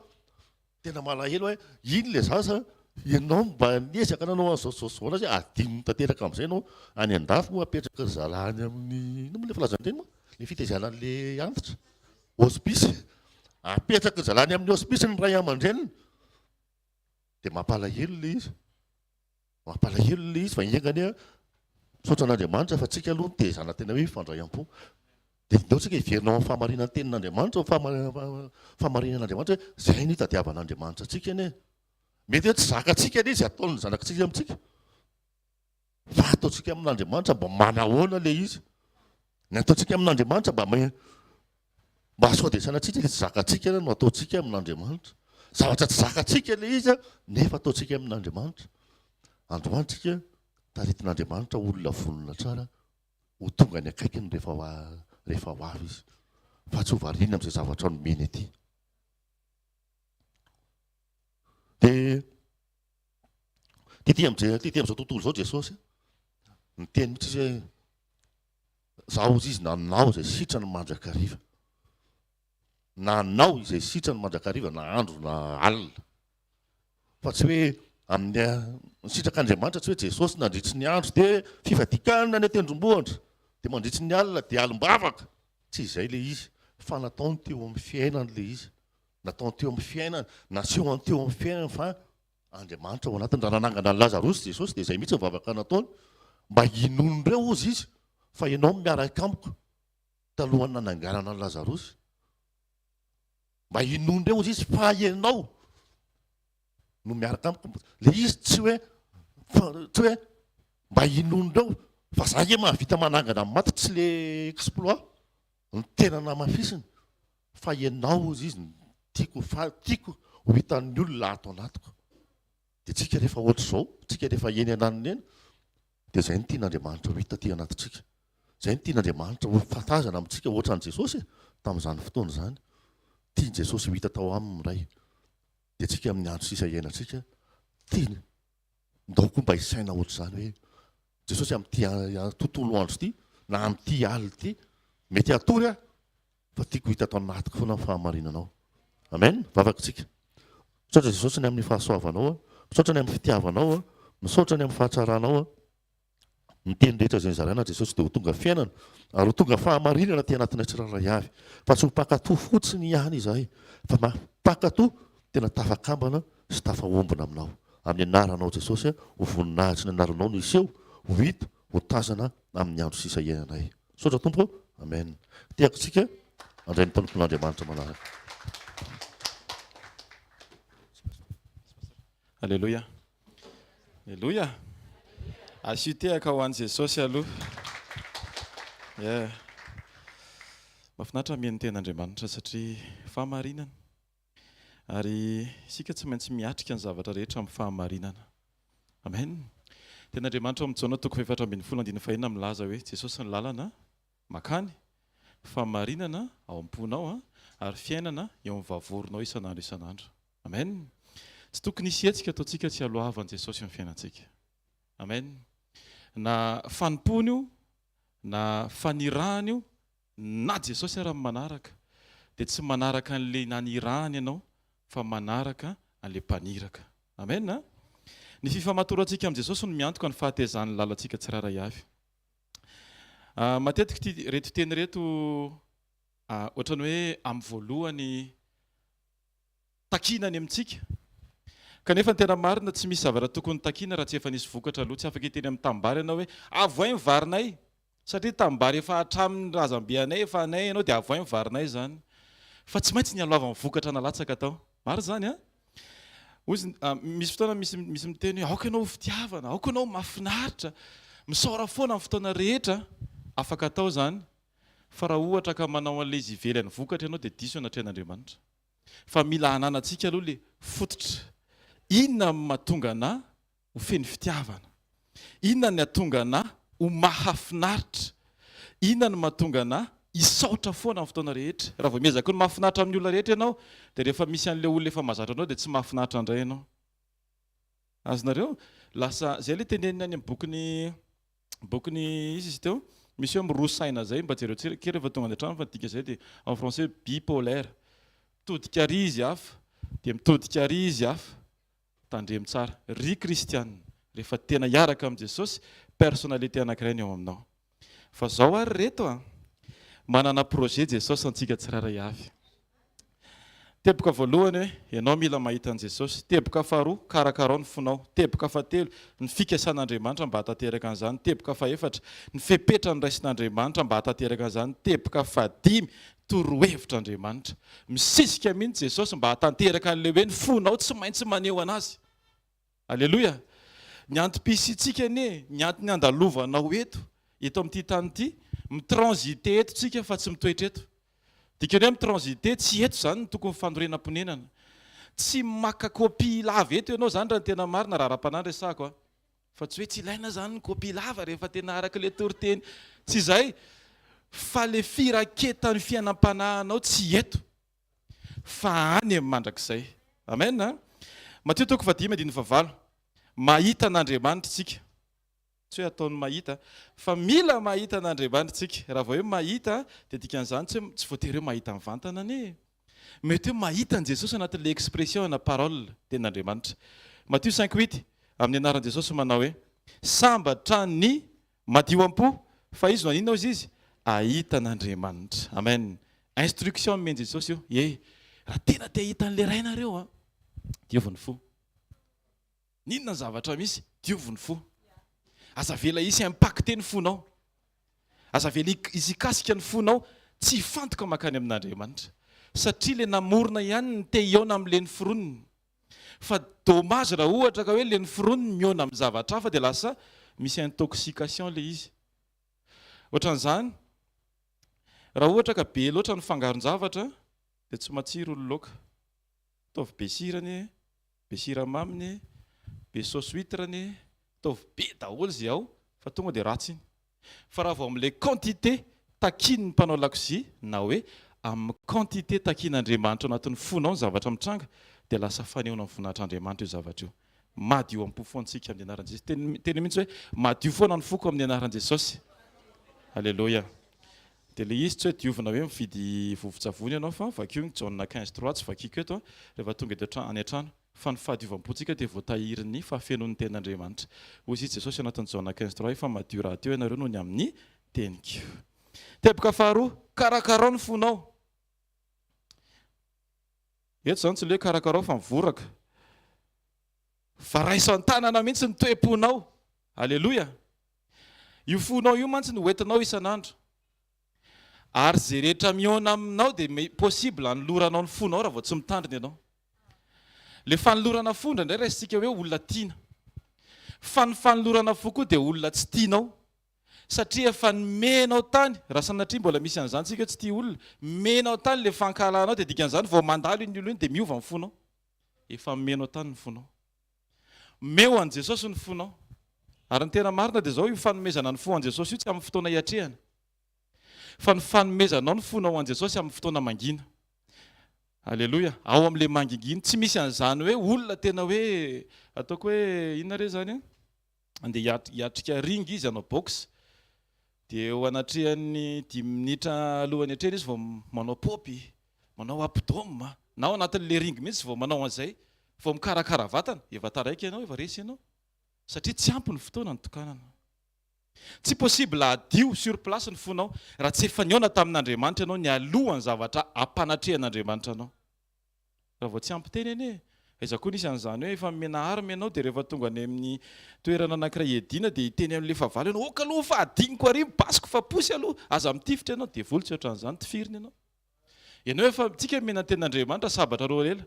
C: hoe iny le zaza ianao mba niezaka nanao azao nazy adino tanteraka amin'izay anao any an-dafo moa apetraka zalany amin'ny ino moa le filazany teny moa le fitezanan'le antitra hospice apetraka zalany amin'ny hospice ny ray aman-dreniny dia mampalahelo le izy fa iengany a misaotra an'Andriamanitra fa tsika aloha tezana tena hoe fandraiam-po dia ndao tsika hiverinao amin'ny fahamarinan'ny tenin'Andriamanitra fahamarinan'Andriamanitra hoe zay ny tadiavan'Andriamanitra atsika ane mety hoe tsy zakatsika ane izy ataony zanakitsika amintsika fa ataontsika amin'Andriamanitra mba manahoana le izy ny ataontsika amin'Andriamanitra mba asoadesana atsika le tsy zakatsika no ataontsika amin'Andriamanitra zavatra tsy zakatsika le izy nefa ataontsika amin'Andriamanitra androany tsika taritin'Andriamanitra olona vonona tsara ho tonga ny akaikiny rehefa ho avy izy fa tsy ho variana amin'izay zavatra nomeny aty dia tety amin'izao tontolo izao Jesosy ny teny mihitsy izy hoe zaho izy nanao izay sitrany mandrakariva nanao izay sitrany mandrakariva na andro na alina fa tsy hoe amin'ny sitrak'Andriamanitra tsy hoe Jesosy nandritry ny andro dia fifadikana ny tendrombohitra dia mandritry ny alina dia alim-bavaka tsy izay le izy fa nataony teo amin'ny fiainany le izy nataony teo amin'ny fiainany nasehony teo amin'ny fiainany fa Andriamanitra ao anatiny raha nanangana ny Lazarosy Jesosy dia izay mihitsy mivavaka nataony mba hinonondreo ozy izy fa ianao miaraka amiko talohany nananganana ny Lazarosy mba hinonondreo ozy izy fa ianao no miaraka amiko le izy tsy hoe mba hinonondreo fa za e mahavita manangana amin'ny maty tsy le exploit ny tena namafisiny fa ianao ozy izy tiako ho hitan'ny olona ato anatiko dia tsika rehefa ohatr'izao tsika rehefa eny ananiny eny dia zay ny tian'Andriamanitra ho hita ty anatitsika zay ny tian'Andriamanitra ho fatazana amintsika ohatran'i Jesosy tamin'izany fotoana izany tia Jesosy hita tao aminy ray dia tsika amin'ny andro sisa iainantsika tiany ndaoko mba hisaina ohatr'izany hoe Jesosy amin'ity tontolo andro ity na amin'ity alina ity mety atory a fa tiako hita tao anatiko foana ny fahamarinanao. Amen. Vavaka tsika. Misaotra Jesosy ny amin'ny fahasoavanao a, misaotra ny amin'ny fitiavanao a, misaotra ny amin'ny fahatsaranao a. Miteny rehetra izay zaraina Jesosy dia ho tonga fiainana ary ho tonga fahamarinana ty anatinay tsirairay avy. Fa tsy ho mpakatoa fotsiny ihany izahay fa mpakatoa tena tafakambana sy tafahombona aminao. Amin'ny anaranao Jesosy ho voninahitsy ny anaranao no iseho, ho hita, ho tazana amin'ny andro sisa iainanay. Misaotra Tompo. Amen. Tiako tsika andray ny tompon'Andriamanitra manaraka.
D: Alléluia. Alléluia. Asitehaka ho an'i Jesosy aloha. Mahafinaritra mihaino ten'Andriamanitra satria fahamarinana. Ary isika tsy maintsy miatrika ny zavatra rehetra amin'ny fahamarinana. Amen. Ten'Andriamanitra amin'ny Jaona 4:14 milaza hoe Jesosy ny lalana makany, fahamarinana ao am-ponao ary fiainana eo amin'ny vavoronao isan'andro isan'andro. Amen. Tsy tokony hisy hetsika ataontsika tsy alohavan'i Jesosy amin'ny fiainantsika. Amen. Na fanompony io, na fanirahany io, na Jesosy raha manaraka, dia tsy manaraka an'ilay nanirahany ianao, fa manaraka an'ilay mpaniraka. Amen. Ny fifamatorantsika amin'ny Jesosy no miantoka ny fahatezan'ny lalantsika tsiraray avy. Matetika reto teny reto ohatrany hoe amin'ny voalohany takinany amintsika. Kanefa ny tena marina tsy misy zavatra tokony takina raha tsy efa nisy vokatra aloha. Tsy afaka hiteny amin'ny tanimbary ianao hoe avoay ny varinay, satria tanimbary efa hatramin'ny razambe-anay efa anay ianao dia avoay ny varinay zany. Fa tsy maintsy ny aloava ny vokatra nalatsaka tao. Maro zany a. Misy fotoana misy miteny hoe aoka ianao fitiavana, aoka ianao mahafinaritra, misaora foana amin'ny fotoana rehetra, afaka atao zany. Fa raha ohatra ka manao an'ilay izy ivelany vokatra ianao dia diso anatrehan'Andriamanitra. Fa mila hananantsika aloha le fototra. Inona ny mahatonga ana ho feny fitiavana? Inona ny hatonga ana ho mahafinaritra? Inona ny mahatonga ana hisaotra foana amin'ny fotoana rehetra? Raha vao miezaka ny mahafinaritra amin'ny olona rehetra ianao, dia rehefa misy an'ilay olona efa mahazatra anao dia tsy mahafinaritra indray ianao. Azonareo? Lasa izay ilay tenenina any amin'ny bokony izy teo, misy hoe mirosaina zay mba jereo kely rehefa tonga any an-trano fa dika izay dia en français bipolaire. Mitodika ary izy hafa dia mitodika ary izy hafa. Tandremo tsara. Ry kristianina, rehefa tena hiaraka amin'i Jesosy, personnalité anankiray ny ao aminao. Fa zao ary reto manana projet Jesosy antsika tsiraray avy. Teboka voalohany hoe ianao mila mahita an'i Jesosy. Teboka faharoa, karakarao ny fonao. Teboka fahatelo, ny fikasan'Andriamanitra mba hatateraka an'izany. Teboka fahaefatra, ny fepetra ny raisin'Andriamanitra mba hatateraka an'izany. Teboka fahadimy, torohevitr'Andriamanitra. Misisika mihitsy Jesosy mba hatanteraka an'ilay hoe ny fonao tsy maintsy maneho anazy. Alléluia. Ny antom-pisitsika ny antony andalovanao eto amin'ity tany ity, mitransité eto tsika fa tsy mitoetra eto. Dikany hoe mitransité tsy eto zany ny tokony fanorenam-ponenana. Tsy maka kopy lava eto ianao zany raha ny tena marina raha ra-panandry resako fa tsy hoe tsy ilaina zany ny kopy lava rehefa tena araka ilay toriteny. Tsy izay. Fa le firaketan'ny fiainam-panahinao tsy eto fa any amin'ny mandrakizay. Amen. Matthieu 5:19. Mahita an'Andriamanitra tsika. Tsy hoe ataony mahita fa mila mahita an'Andriamanitra tsika. Raha vao hoe mahita dia dikan'izany tsy voatery hoe mahita amin'ny vantana anie. Mety hoe mahita an' Jesosy anatin'ilay expression na parole ten'Andriamanitra. Matthieu 5:8 amin'ny anaran'i Jesosy manao hoe sambatra ny madioam-po fa izy no aninona izy? Ahita an'Andriamanitra. Amen. Instruction men Jesosy io. Raha tena te ahita an'ilay rainareo diovy ny fo. Ninona ny zavatra misy? Diovy ny fo. Aza vela isy impacté ny fonao. Aza vela izy ikasika ny fonao tsy fantoka makany amin'Andriamanitra. Satria le namorona ihany ny te hiona amin'ilay noforoniny. Fa dommage raha ohatra ka hoe le noforoniny miona amin'ny zavatra hafa dia lasa misy intoxication le izy. Ohatran'izany, raha ohatra ka be loatra ny fangaron-javatra dia tsy matsiro olo laoka. Ataovy be sirany, be siramaminy, be sauce huitrany, ataovy be daholo izay ao fa tonga dia ratsy iny. Fa raha vao amin'ilay quantité takin'ny mpanao lakozia na hoe amin'ny quantité takian'Andriamanitra ao anatin'ny fonao ny zavatra mitranga dia lasa fanehoana amin'ny voninahitr'Andriamanitra io zavatra io. Madio am-po foantsika amin'ny anaran'i Jesosy. Teny mihitsy hoe madio foana ny foko amin'ny anaran'i Jesosy. Alléluia. Dia le izy tsy hoe diovina hoe mividy vovon-tsavony ianao fa vakio ny Jaona 15:3 tsy vakiko eto rehefa tonga eto any an-trano fa ny fahadiovam-pontsika dia voatahirin'ny fahafenoan'ny ten'Andriamanitra. Hoy izy Jesosy anatin'ny Jaona 15:3 fa madio raha teo ianareo noho ny amin'ny teniko. Teboka faharoa, karakarao ny fonao. Eto zany tsy le karakarao fa mivoraka. Fa raiso an-tanana mihitsy ny toe-ponao. Alléluia. Io fonao io mantsy no hoentinao isan'andro. Ary zay rehetra mihaona aminao dia possible hanoloranao ny fonao raha vao tsy mitandrina ianao. Le fanolorana fo indray raisitsika hoe olona tiana. Fa ny fanolorana fo koa dia olona tsy tianao. Satria efa nomenao tany, raha sanatria mbola misy an'izany tsika tsy tia olona, menao tany le fankalanao dia dikan'izany vao mandalo iny olona iny dia miova ny fonao. Efa menao tany ny fonao. Meo an' Jesosy ny fonao. Ary ny tena marina dia izao io fanomezana ny fo an' Jesosy io tsy amin'ny fotoana iatrehana. Fa ny fanomezanao ny fonao an' Jesosy amin'ny fotoana mangina. Alléluia. Ao amin'ilay manginginy tsy misy an'izany hoe olona tena hoe ataoko hoe inona re zany andeha hiatrika ringa izy anao box dia eo anatrehany 10 minitra alohany hatreny izy vao manao popy, manao abdomen, na ao anatin'ilay ringa mihitsy vao manao an'izay, vao mikarakara vatana, efa taraiky ianao, efa resy ianao. Satria tsy ampy ny fotoana ny tokanana. Tsy possible adio sur place ny fonao raha tsy efa niaona tamin'Andriamanitra ianao ny alohan'ny zavatra ampanatrehan'Andriamanitra anao. Raha vao tsy ampy teny ene. Aiza koa nisy an'izany hoe efa mena army ianao dia rehefa tonga any amin'ny toerana anankiray ediana dia hiteny amin'ilay favalo ianao, oka aloha fa adiniko ary basiko fa posy aloha, aza mitifitra ianao dia voly tsy ohatran'izany tifirina ianao. Ianao efa tsika mena ten'Andriamanitra sabatra roa lela.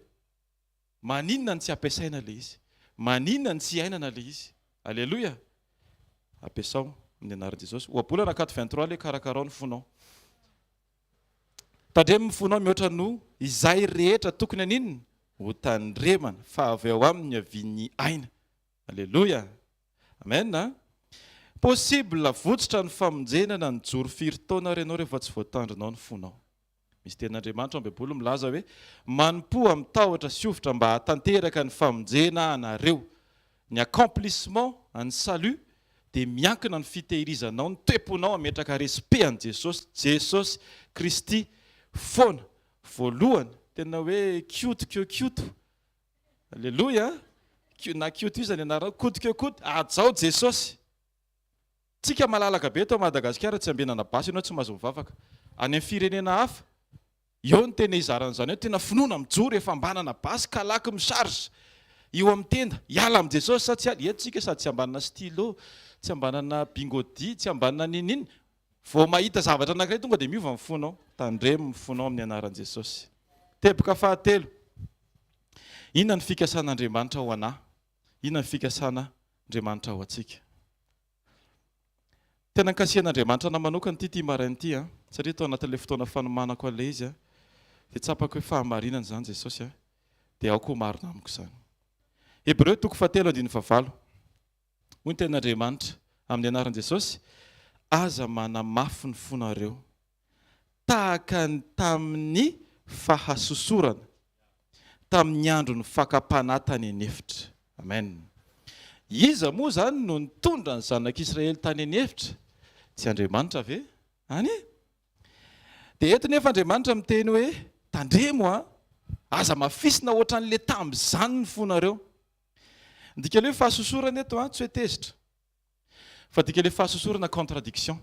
D: Maninona ny tsy ampiasaina le izy? Maninona ny tsy ainana le izy? Alléluia. Ampiasao amin'ny anaran'i Jesosy. Ohabolana 4:23 le karakarao ny fonao. Tandremo ny fonao mihoatra no izay rehetra tokony aninona ho tandremana fa avy ao amin'ny avian'ny aina. Alléluia. Amen. Possible votsitra ny famonjenana ny joro firy taona ianao rehefa tsy voatandrinao ny fonao. Misy ten'Andriamanitra amin'ny Baiboly milaza hoe manompo amin'ny tahotra sy ovitra mba hatanteraka ny famonjena anareo. Ny accomplissement ny salut dia miankina ny fitehirizanao ny toe-ponao ametraka respect an' Jesosy Kristy foana voalohany. Tena hoe kioto. Alléluia. Na kioto io zany anarana koto ajao Jesosy. Tsika malalaka be eto Madagasikara tsy ambenana basy ianao tsy mahazo mivavaka. Any amin'ny firenena hafa eo ny tena izaran'izany hoe tena finoana mijoro efa ambanana basy kalaky misarge eo amin'ny tenda hiala amin'ny Jesosy sa tsy ala. Eto tsika sady tsy ambanana stylo, tsy ambanana bingodi, tsy ambanana nininy. Vao mahita zavatra anankiray tonga dia miova ny fonao. Tandremo ny fonao amin'ny anaran'i Jesosy. Teboka fahatelo. Inona ny fikasan'Andriamanitra ho anahy? Inona ny fikasan'Andriamanitra ho antsika? Tena nkasihan'Andriamanitra na manokana ity maraina ity satria tao anatin'ilay fotoana fanomanako an'ilay izy dia tsapako hoe fahamarinana izany Jesosy dia ao koa marina amiko izany. Hébreu 4:9. Hoy ny ten'Andriamanitra amin'ny anaran'i Jesosy, aza manamafy ny fonareo tahaka ny tamin'ny fahasosorana tamin'ny andro ny fakapana-tany anefitra. Amen. Iza moa zany no nitondra ny zanak'Israely tany anefitra? Tsy Andriamanitra ve? Any? Dia eto nefa Andriamanitra miteny hoe tandremo aza mafisina ohatran'ilay tamin'izany ny fonareo. Ndika ilay fahasosorana eto tsy hoe tezitra. Fa dika ilay fahasosorana contradiction.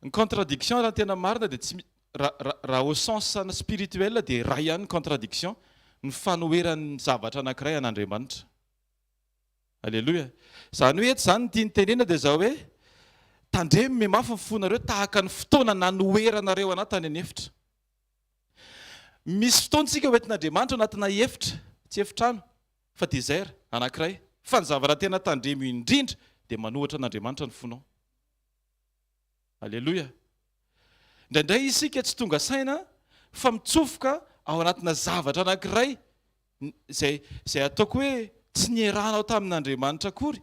D: Ny contradiction raha tena marina dia tsy raha au sens spirituel dia raha ihany contradiction ny fanoheran'ny zavatra anankiray an'Andriamanitra. Alléluia. Zany hoe eto zany tia ny tenena dia zao hoe tandremo memafy ny fonareo tahaka ny fotoana nanoheranareo anatany anefitra. Misy fotoantsika hoentin'Andriamanitra anatina efitra, tsy efitrano fa désert anankiray. Fa ny zavatra tena tandremo indrindra dia manohatra an'Andriamanitra ny fonao. Alléluia. Indraindray isika tsy tonga saina fa mitsofoka ao anatina zavatra anankiray zay ataoko hoe tsy nierahanao tamin'Andriamanitra akory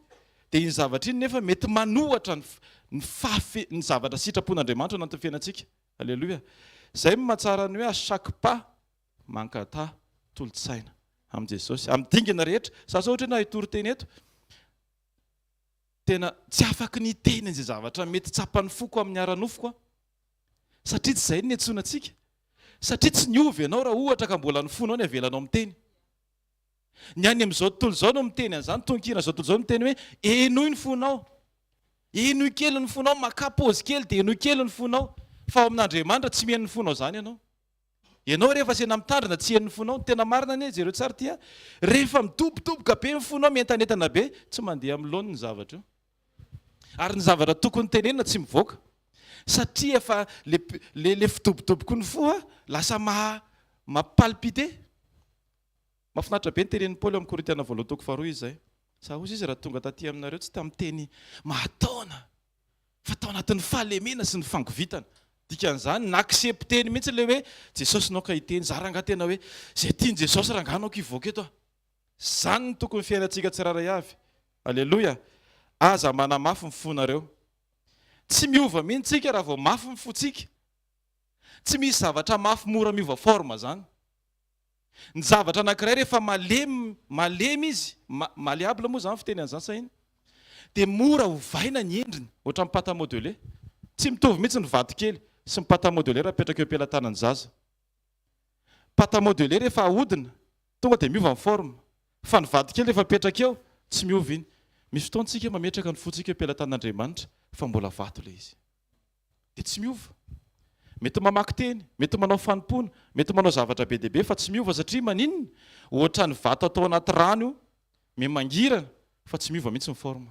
D: dia iny zavatra iny nefa mety manohatra ny zavatra sitrapon'Andriamanitra anatin'ny fiainantsika. Alléluia. zay mahatsara ny hoe a chaque pas mankata tolotsaina am' Jesosy am' dingana rehetra sasa ohatra hoe na hitory teny eto tena tsy afaky ny teny an'izay zavatra mety tsapany foko amin'ny ara-nofoko satria tsy izay ny antsonantsika satria tsy niovy ianao raha ohatra ka mbola ny fonao ny avelanao miteny ny any amin'izao tontolo izao no miteny an'izany tonkina izao tontolo izao miteny hoe enoy ny fonao enoy kely ny fonao makapozy kely dia enoy kely ny fonao fa ao amin'Andriamanitra tsy mihaino ny fonao zany ianao rehefa sena mitandrina tsy haino ny fonao tena marina anie jereo tsara tia rehefa midobodoboka be ny fonao mientanentana be tsy mandeha amin'ny laony ny zavatra io ary ny zavatra tokony tenenina tsy mivoaka satria efa le fidobodoboko ny fo lasa mampalpite mafinaritra be ny tenen'ny Paoly amin'ny Korintiana 2:2 izy zay sa ozy izy raha tonga taty aminareo tsy tamin'ny teny mahataona fa tao anatin'ny fahalemena sy ny fangovitana dikan'izany naksepteny mihitsy le hoe Jesosy nao ka hiteny zaranga tena hoe zay tiany Jesosy ranganao kivoaka eto zany ny tokony fiainantsika tsiraray avy alleloia aza manamafy ny fonareo tsy miova mihitsika raha vao mafy ny fotsika tsy misy zavatra mafy mora miova forma zany ny zavatra anankiray rehefa malemy izy maleable moa zany fiteny an'izany sahiny dia mora hovaina ny endriny ohatra ny pâte à modeler tsy mitovy mihitsy ny vato kely sy ny pâte à modeler raha petraka eo am-pelantanany zaza pâte à modeler rehefa ahodina tonga dia miova ny forme fa ny vato kely rehefa petraka eo tsy miova iny misy fotoantsika mametraka ny fotsika eo am-pelantan'Andriamanitra fa mbola vato le izy dia tsy miova mety mamaky teny mety manao fanompona mety manao zavatra be dia be fa tsy miova satria maninona ohatra ny vato atao anaty rano io memangirana fa tsy miova mihitsy ny forme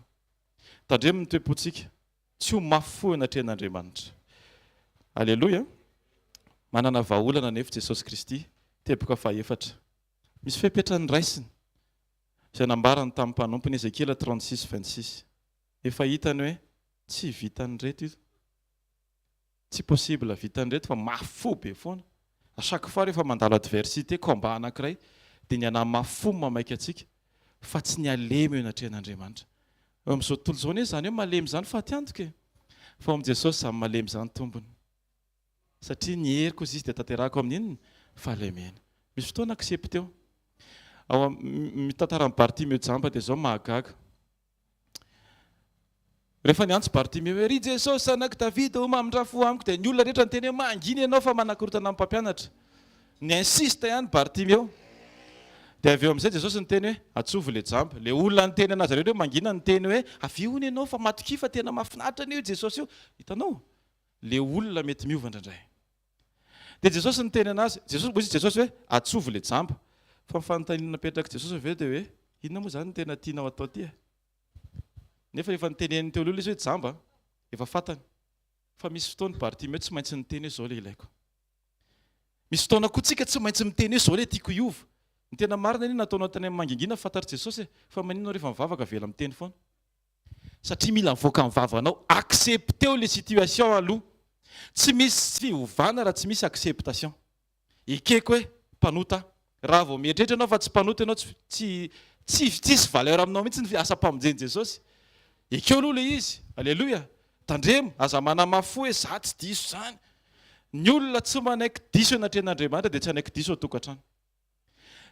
D: tandremo ny toe-pontsika tsy ho mafy fo anatrehan'Andriamanitra alleloia manana vahaolana nefa Jesosy Kristy teboka fahaefatra misy fepetrany raisiny izay nambarany tamin'ny mpanompony Ezekiela 36:26 efa hitany hoe tsy vitany reto io tsy possible vitany reto fa mafy fo be foana à chaque fois rehefa mandalo adversité combat anankiray dia ny ana mafy fo mamaika atsika fa tsy ny alemy eo anatrehan'Andriamanitra eo amin'izao tontolo izao nefa zany hoe malemy zany fa tiantoka fa amin'ny Jesosy samy malemy zany tombony satria ny heriko izy dia tanterahako amin'inona fahalemena misy fotoana accepte eo ao mitantara ny Bartimeo jamba dia zao mahagaga rehefa niantso Bartimeo hoe ry Jesosy sanak Davida mamindrafo amiko dia ny olona rehetra ny teny hoe mangina ianao fa manakorotana amin'ny mpampianatra ny insiste ihany Bartimeo dia avy eo amin'izay Jesosy ny teny hoe atsovy le jamba le olona ny teny anazy rehetra hoe mangina ny teny hoe avy ony ianao fa matoki fa tena mahafinaritra an'io Jesosy io hitanao le olona mety miova indraindray dia Jesosy ny teny anazy Jesosy hoe atsovy le jamba fa mifanontaniana napetraka Jesosy avy eo dia hoe inona moa zany ny tena tianao atao ty nefa efa nitenen'ny teo aloha izy hoe jamba efa fantany fa misy fotoana Bartimeo tsy maintsy niteny hoe zao le ilaiko misy fotoana koa tsika tsy maintsy miteny hoe zao le tiako hiova ny tena marina iny nataonao tany amin'ny mangingina fantatry Jesosy fa maninona rehefa mivavaka avela miteny foana satria mila mivoaka amin'ny vavanao accepteo le situation aloha tsy misy fiovana raha tsy misy acceptation ikeko hoe mpanota raha vao mieritreritra ianao fa tsy mpanota ianao tsisy valeur aminao mihitsy ny asa-pamonjeny Jesosy ekeo aloha le izy alleloia tandremo aza manamafo hoe za tsy diso zany ny olona tsy manaiky diso anatrehan'Andriamanitra dia tsy anaiky diso ao tokantrano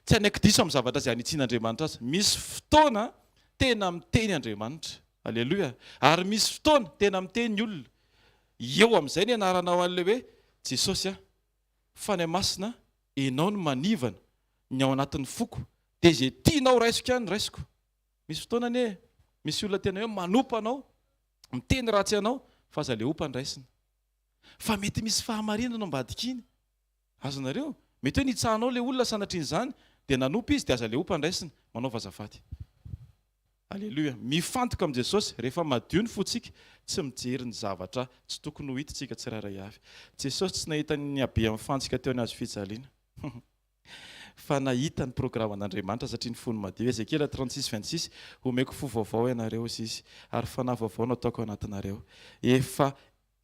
D: tsy anaiky diso amin'ny zavatra izay anitsian'Andriamanitra azy misy fotoana tena miteny Andriamanitra alleloia ary misy fotoana tena miteny ny olona eo amin'izay ny anaranao an'le hoe Jesosy fany masina enao no manivana ny ao anatin'ny foko dia zay tianao raisiko ihany raisiko misy fotoana anie misy olona tena hoe manompa anao miteny ratsy anao fa aza le ompa ny raisina fa mety misy fahamarinana ambadika iny azonareo mety hoe nitsahanao le olona sanatrian'izany dia nanompa izy dia aza le ompa ny raisina manao vazafady alleloia mifantoka amin'i Jesosy rehefa madio ny fotsika tsy mijery ny zavatra tsy tokony ho hitantsika tsiraray avy Jesosy tsy nahita ny abe amin'ny fantsika teo ny azo fijaliana fa nahita ny programan'Andriamanitra satria ny fony madio Ezekiela 36:26 omeko fo vaovao ianareo izy ary fanahy vaovao nataoko anatinareo efa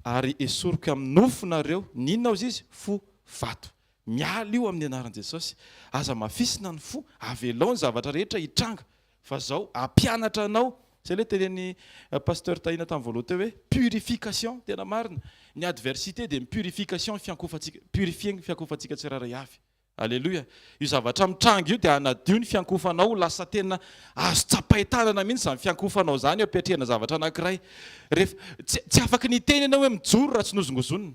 D: ary esoriko amin'ny nofonareo ninona ozy izy fo vato miala io amin'ny anaran'i Jesosy aza mafisina ny fo avelao ny zavatra rehetra hitranga fa zao ampianatra anao zay le tenen'ny pasteur Tahina tamin'ny voaloha teo hoe purification tena marina ny adversité dia purification purifie ny fiankofantsika tsiraray avy. Alleluia. Io zavatra mitrango io dia anadio ny fiankofanao lasa tena azo tsapaitanana mihitsy zany fiankofanao zany eo apetrehana zavatra anankiray. Tsy afaka niteny ianao hoe mijoro raha tsy nozongozonina.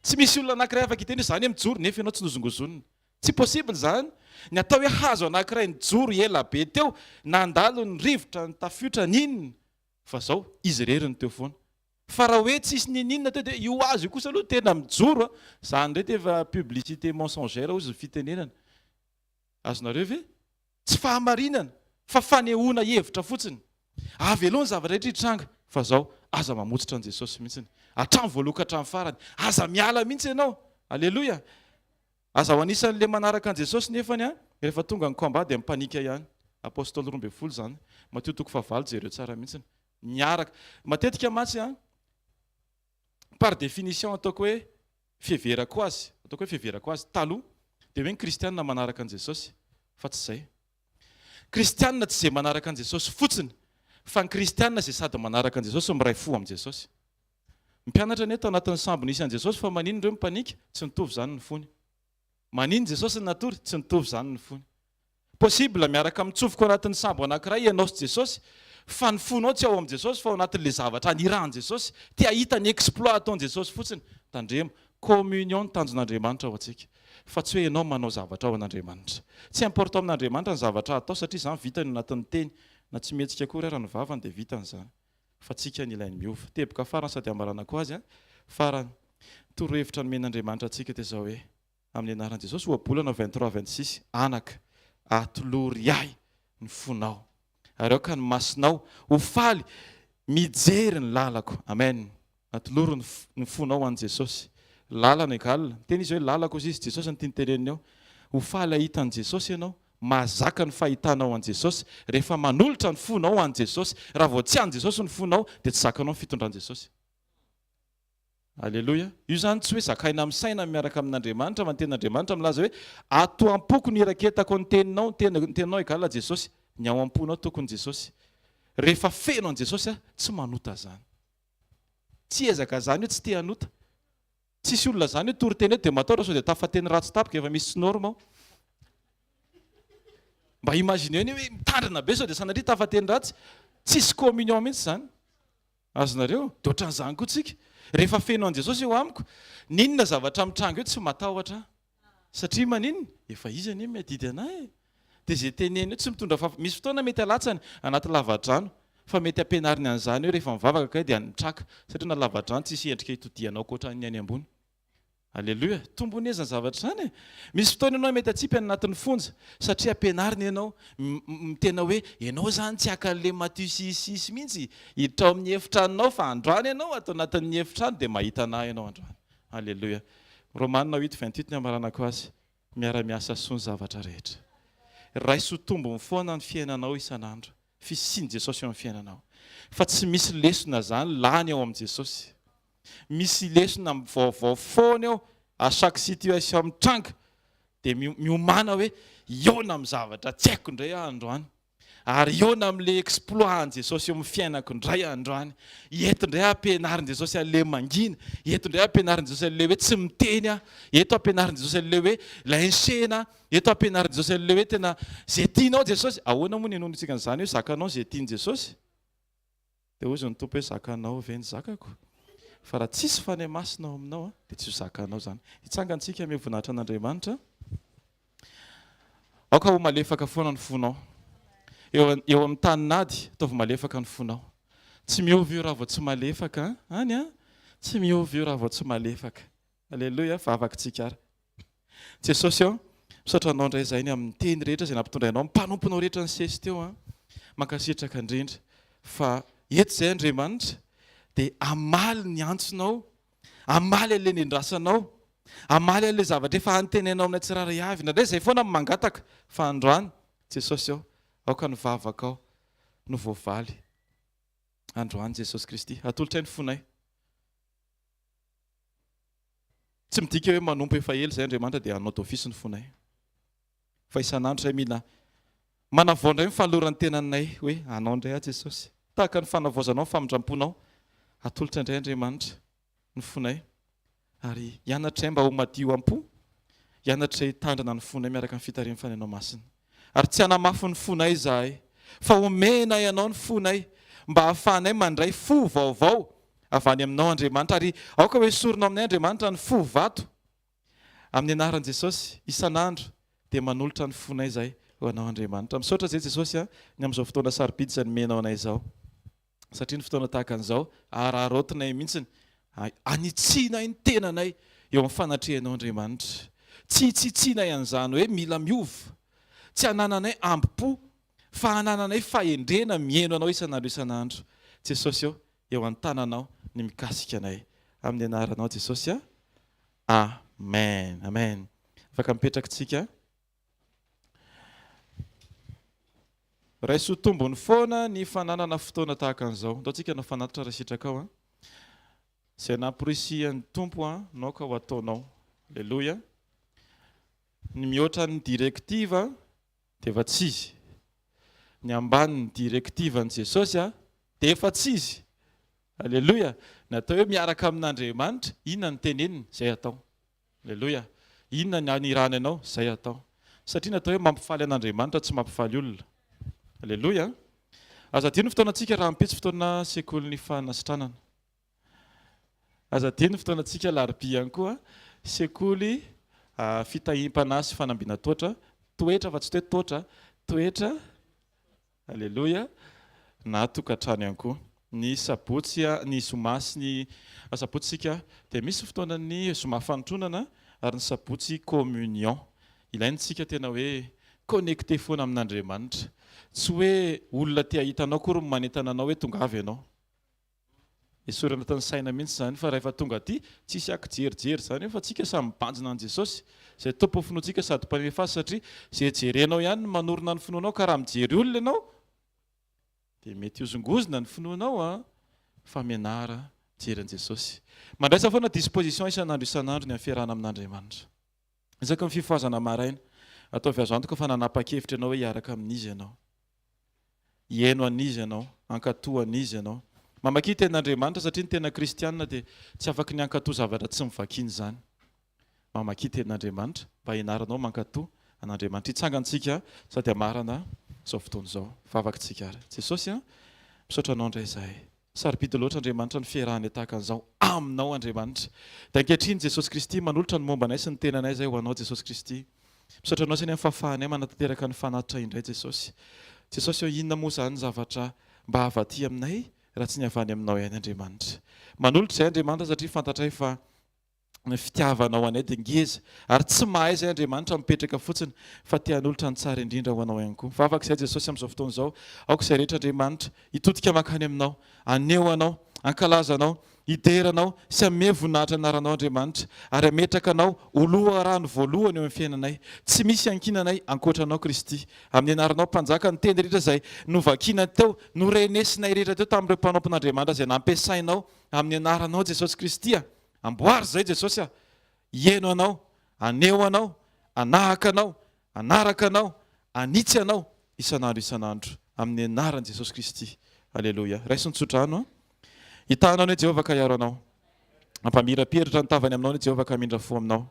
D: Tsy misy olona anankiray afaka hiteny zany hoe mijoro nefa ianao tsy nozongozonina. Tsy possible zany. Ny atao hoe hazo anankiray nijoro ela be teo, nandalo ny rivotra ny tafiotra ninona. Fa zao izy reriny teo foana. Fa raha hoe tsisy ninina teo dia io azo io kosa aloha tena mijoro. Zany reto efa publicité mensongère ozy fitenenana. Azonareo ve? Tsy fahamarinana fa fanehoana hevitra fotsiny. Aveloany zavatra rehetra hitranga. Fa zao aza mamotsitra an Jesosy mihitsy. Hatrany voaloka hatrany farany. Aza miala mihitsy ianao. Alleluia. Aza ho anisan'le manaraka an Jesosy nefany a rehefa tonga ny combat dia mipanika ihany. Apôstôly 12 zany. Mateo 4 jereo tsara mihitsy. Miaraka. Matetika matsy a par définition ataoko hoe fiheverako azy. Ataoko hoe fiheverako azy. Taloha dia hoe ny kristianina manaraka an Jesosy. Fa tsy izay. Kristianina tsy izay manaraka an Jesosy fotsiny. Fa ny kristianina izay sady manaraka an Jesosy miray fo am Jesosy. Mpianatra ny eto anatin'ny sambo nisy an Jesosy fa manino ireo mipanika? Tsy nitovy zany ny fony. Manino Jesosy ny natory? Tsy nitovy zany ny fony. Possible miaraka mitsofoka anatin'ny sambo anankiray ianao sy Jesosy. Fa ny fonao tsy ao am Jesosy fa ao anatin'le zavatra aniran Jesosy. Tia hita ny exploit ataon Jesosy fotsiny. Tandremo communion ny tanjon'Andriamanitra ao antsika. Fa tsy hoe ianao manao zavatra ao an'Andriamanitra. Tsy important amin'Andriamanitra ny zavatra atao satria zany vitany anatin'ny teny. Na tsy metsika koa raha ny vavany dia vitany zany. Fa tsika ny ilainy miova. Teboka farany sady amaranako azy farany torohevitra nomen'Andriamanitra antsika dia zao hoe amin'ny anaran'i Jesosy ohabolana 23-26 anaka atolory ahy ny fonao. Ary aoka ny masinao ho faly mijery ny lalako. Amen. Atolory ny fonao an Jesosy. Lalana egalina. Teny izy hoe lalako izy Jesosy ny tiany ao. Ho faly ahitan Jesosy ianao. Mahazaka ny fahitanao an Jesosy. Rehefa manolotra ny fonao an Jesosy. Raha vao tsy an Jesosy ny fonao dia tsy zakanao ny fitondran Jesosy. Alleluia. Io zany tsy hoe zakaina amin'ny saina miaraka amin'Andriamanitra, fa ny tenin'Andriamanitra milaza hoe ato am-poko ny iraketako ny teninao, teninao egalina Jesosy. Ny ao am-ponao tokony Jesosy. Rehefa feno an Jesosy tsy manota zany. Tsy ezaka zany hoe tsy te hanota. Tsisy olona zany hoe tory teny dia mataora sao dia tafateny ratsy tapika efa misy norma ao. Mba imagineo hoe mitandrina be sao dia sanatria tafateny ratsy. Tsisy communion mihitsy zany. Azonareo? Dia ohatran'izany koa tsika. Rehefa feno an Jesosy eo amiko, ninona zavatra mitrango eo tsy matahotra. Satria maninona? Efa izy anie miadidy anahy. Dia izay teneny eo tsy mitondra misy fotoana mety alatsany anaty lavadrano, fa mety ampianariny an'izany hoe rehefa mivavaka kay dia nitraka, satria na lavadrano tsisy endrika hitodianao ankoatra ny any ambony. Alleluia. Tombonezany zavatra zany. Misy fotoana ianao mety atsipy anatin'ny fonja, satria ampianariny ianao tena hoe ianao zany tsy akan'le matusisisy mihitsy hiditra ao amin'ny efitranonao fa androany ianao atao anatin'ny efitrano dia mahita anahy ianao androany. Alleluia. Romanina 8:28 ny amaranako azy. Miara-miasa soa ny zavatra rehetra. Raiso tombony foana ny fiainanao isan'andro. Fisiany Jesosy eo amin'ny fiainanao. Fa tsy misy lesona zany lany ao am Jesosy. Misy lesona vaovao foana eo à chaque situation mitranga dia miomana hoe iona amin'ny zavatra tsy haiko indray androany. Ary iona amin'le exploit an Jesosy eo amin'ny fiainako indray androany. Eto indray ampianarin Jesosy an'le mangina. Eto indray ampianarin Jesosy an'le hoe tsy miteny aho. Eto ampianarin Jesosy an'le hoe laintsena. Eto ampianarin Jesosy an'le hoe tena zay tianao Jesosy. Ahoana moa ny enonitsika an'izany hoe zakanao zay tiany Jesosy? Dia hozy ny tompo hoe zakanao ve ny zakako? Fa raha tsisy fanahy masina ao aminao dia tsy ho zakanao zany. Hitsangantsika amin'ny voninahitra an'Andriamanitra. Aoka ho malefaka foana ny fonao. Eo amin'ny taninady ataovy malefaka ny fonao. Tsy miovy io raha vao tsy malefaka. Any tsy miovy io raha vao tsy malefaka. Alleluia. Vavakantsika ary. Jesosy ao misaotra anao indray izay ny amin'ny teny rehetra izay nampitondrainao, mpanomponao rehetra ny sesy teo mankasitraka indrindra. Fa eto izay Andriamanitra dia amaly ny antsonao, amaly an'le nendrasanao, amaly an'le zavatra efa antenainao amin'ny tsiraray avy. Nandray izay foana mangataka fa androany Jesosy ao. Aoka ny vavaka ao no voavaly. Androany Jesosy Kristy. Atolotra ny fonay. Tsy midika hoe manompo efa ela izay Andriamanitra dia hanao d'office ny fonay. Fa isan'andro izay mila manavao indray mifaloran'ny tenanay hoe anao indray Jesosy. Tahaka ny fanavaozanao, famindramponao. Atolotra indray Andriamanitra. ny fonay ary hianatray mba ho madio am-po, hianatray hitandrina ny fonay miaraka amin'ny fitarian'ny fanenao masina. Ary tsy hanamafy ny fonay izahay, fa omena ianao ny fonay mba hahafahanay mandray fo vaovao avy any aminao Andriamanitra, ary aoka hoe soronao aminay Andriamanitra ny fo vato. Amin'ny anaran'i Jesosy isan'andro dia manolotra ny fonay izay ho anao Andriamanitra. Misaotra izay Jesosy ny amin'izao fotoana sarobidy izay nomenao anay izao, satria ny fotoana tahaka an'izao ararotinay mihitsiny anitsiana ny tenanay eo amin'ny fanatrehanao Andriamanitra. Tsy hitsitsina an'izany hoe mila miova, tsy hanananay ambi-po, fa hanananay fahendrena mihaino anao isan'andro. Jesosy eo an-tananao ny mikasika anay. Amin'ny anaranao Jesosy. Amen. Amen. Afaka mipetraka tsika. Raiso tombony foana ny fananana fotoana tahaka an'izao. Ataontsika no fanatitra raha sitraka ao. Izay nampirisihan'ny tompo nao ka ho ataonao. Alleluia. Ny mihoatra ny direktiva dia efa tsy izy. Ny ambanin'ny direktiva ny Jesosy dia efa tsy izy. Alleluia. Natao hoe miaraka amin'Andriamanitra, inona ny teneniny izay atao. Alleluia. Inona ny irany anao izay atao. Satria natao hoe mampifaly an'Andriamanitra tsy mampifaly olona. Alleluia. Aza adino fotoana antsika raha ampitsy fotoana sekoly fanasitranana. Aza adino fotoana antsika laribia ihany koa sekoly fitahim-pana sy fanambiana toetra, toetra fa tsy toe toetra, toetra. Alleluia. Na tokantrano ihany koa. Ny sabotsy, ny zoma sy ny sabotsika dia misy fotoana ny zoma fanotronana ary ny sabotsy communion. Ilaintsika tena hoe connecté foana amin'Andriamanitra. Tsy hoe olona te hitanao kory manentana anao hoe tonga avy ianao. Esorana tany saina mihitsy izany fa rehefa tonga aty tsisy akijerijery izany fa tsika samy mibanjina an' Jesosy izay tompo finoantsika sady mpanefa azy, satria izay jerenao ihany no manorina ny finoanao, ka raha mijery olona ianao dia mety hozongozona ny finoanao fa mianara jeren'i Jesosy. Mandraisa foana disposition isan'andro ny ampiarahana amin'Andriamanitra. Isaka ny fifoazana maraina ataovy azo antoka fa nanapa-kevitra ianao hoe hiaraka amin'izy ianao, hiaino an'izy ianao, hankatoa an'izy ianao, mamaky ten'Andriamanitra, satria ny tena kristianina dia tsy afaka ny hankatoa zavatra tsy mivakiany izany. Mamaky ten'Andriamanitra mba hianaranao mankatoa an'Andriamanitra. Hitsangantsika sady hamarana izao fotoana izao. Vavakantsika ary. Jesosy misaotra anao indray izahay. Sarobidy loatra Andriamanitra ny fiarahana tahaka an'izao aminao Andriamanitra. Dia ankehitriny Jesosy Kristy manolotra ny mombanay sy ny tenanay izay ho anao Jesosy Kristy. Misaotra anao izay ny fahafahanay manatanteraka ny fanatitra indray Jesosy. Jesosy inona moa izany zavatra mba avaty aminay raha tsy ny avany aminao ihany Andriamanitra. Manolotra izay Andriamanitra satria fantatray fa ny fitiavanao anay dia ngeza ary tsy mahay izay Andriamanitra mipetraka fotsiny fa te hanolotra ny tsara indrindra ho anao ihany koa. Vavaka izay Jesosy amin'izao fotoana izao, aoka izay rehetra Andriamanitra hitodika makany aminao, aneho anao, ankalaza anao, hideranao sy hameha voninahitra anaranao Andriamanitra, ary hametraka anao oloha rano voalohany eo amin'ny fiainanay. Tsy misy ankinanay ankoatranao Kristy. Amin'ny anaranao mpanjaka ny teny rehetra izay novakiana teo, norenesinay rehetra teo tamin'ireo mpanompon'Andriamanitra izay nampiasainao amin'ny anaranao Jesosy Kristy. Amboary izay Jesosy hiaino anao, aneho anao, anahaka anao, anaraka anao, anitsy anao isan'andro amin'ny anaran'i Jesosy Kristy. Alleluia. Raiso nitsotrano. Hitanao ny Jehovah ka hiaro anao. Ampamirapiratra ny tavany aminao ny Jehovah ka mindra fo aminao.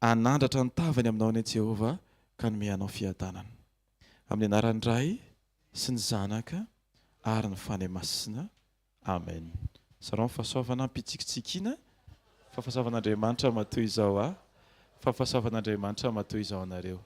D: Anandratra ny tavany aminao ny Jehovah ka nome anao fiadanana. Amin'ny anaran'ny Ray sy ny Zanaka ary ny Fanahy Masina. Amen. Sarao fahasoavana ampitsikitsikiana. Fahafahasoavan'Andriamanitra matoy izao fahafahasoavan'Andriamanitra matoy izao anareo.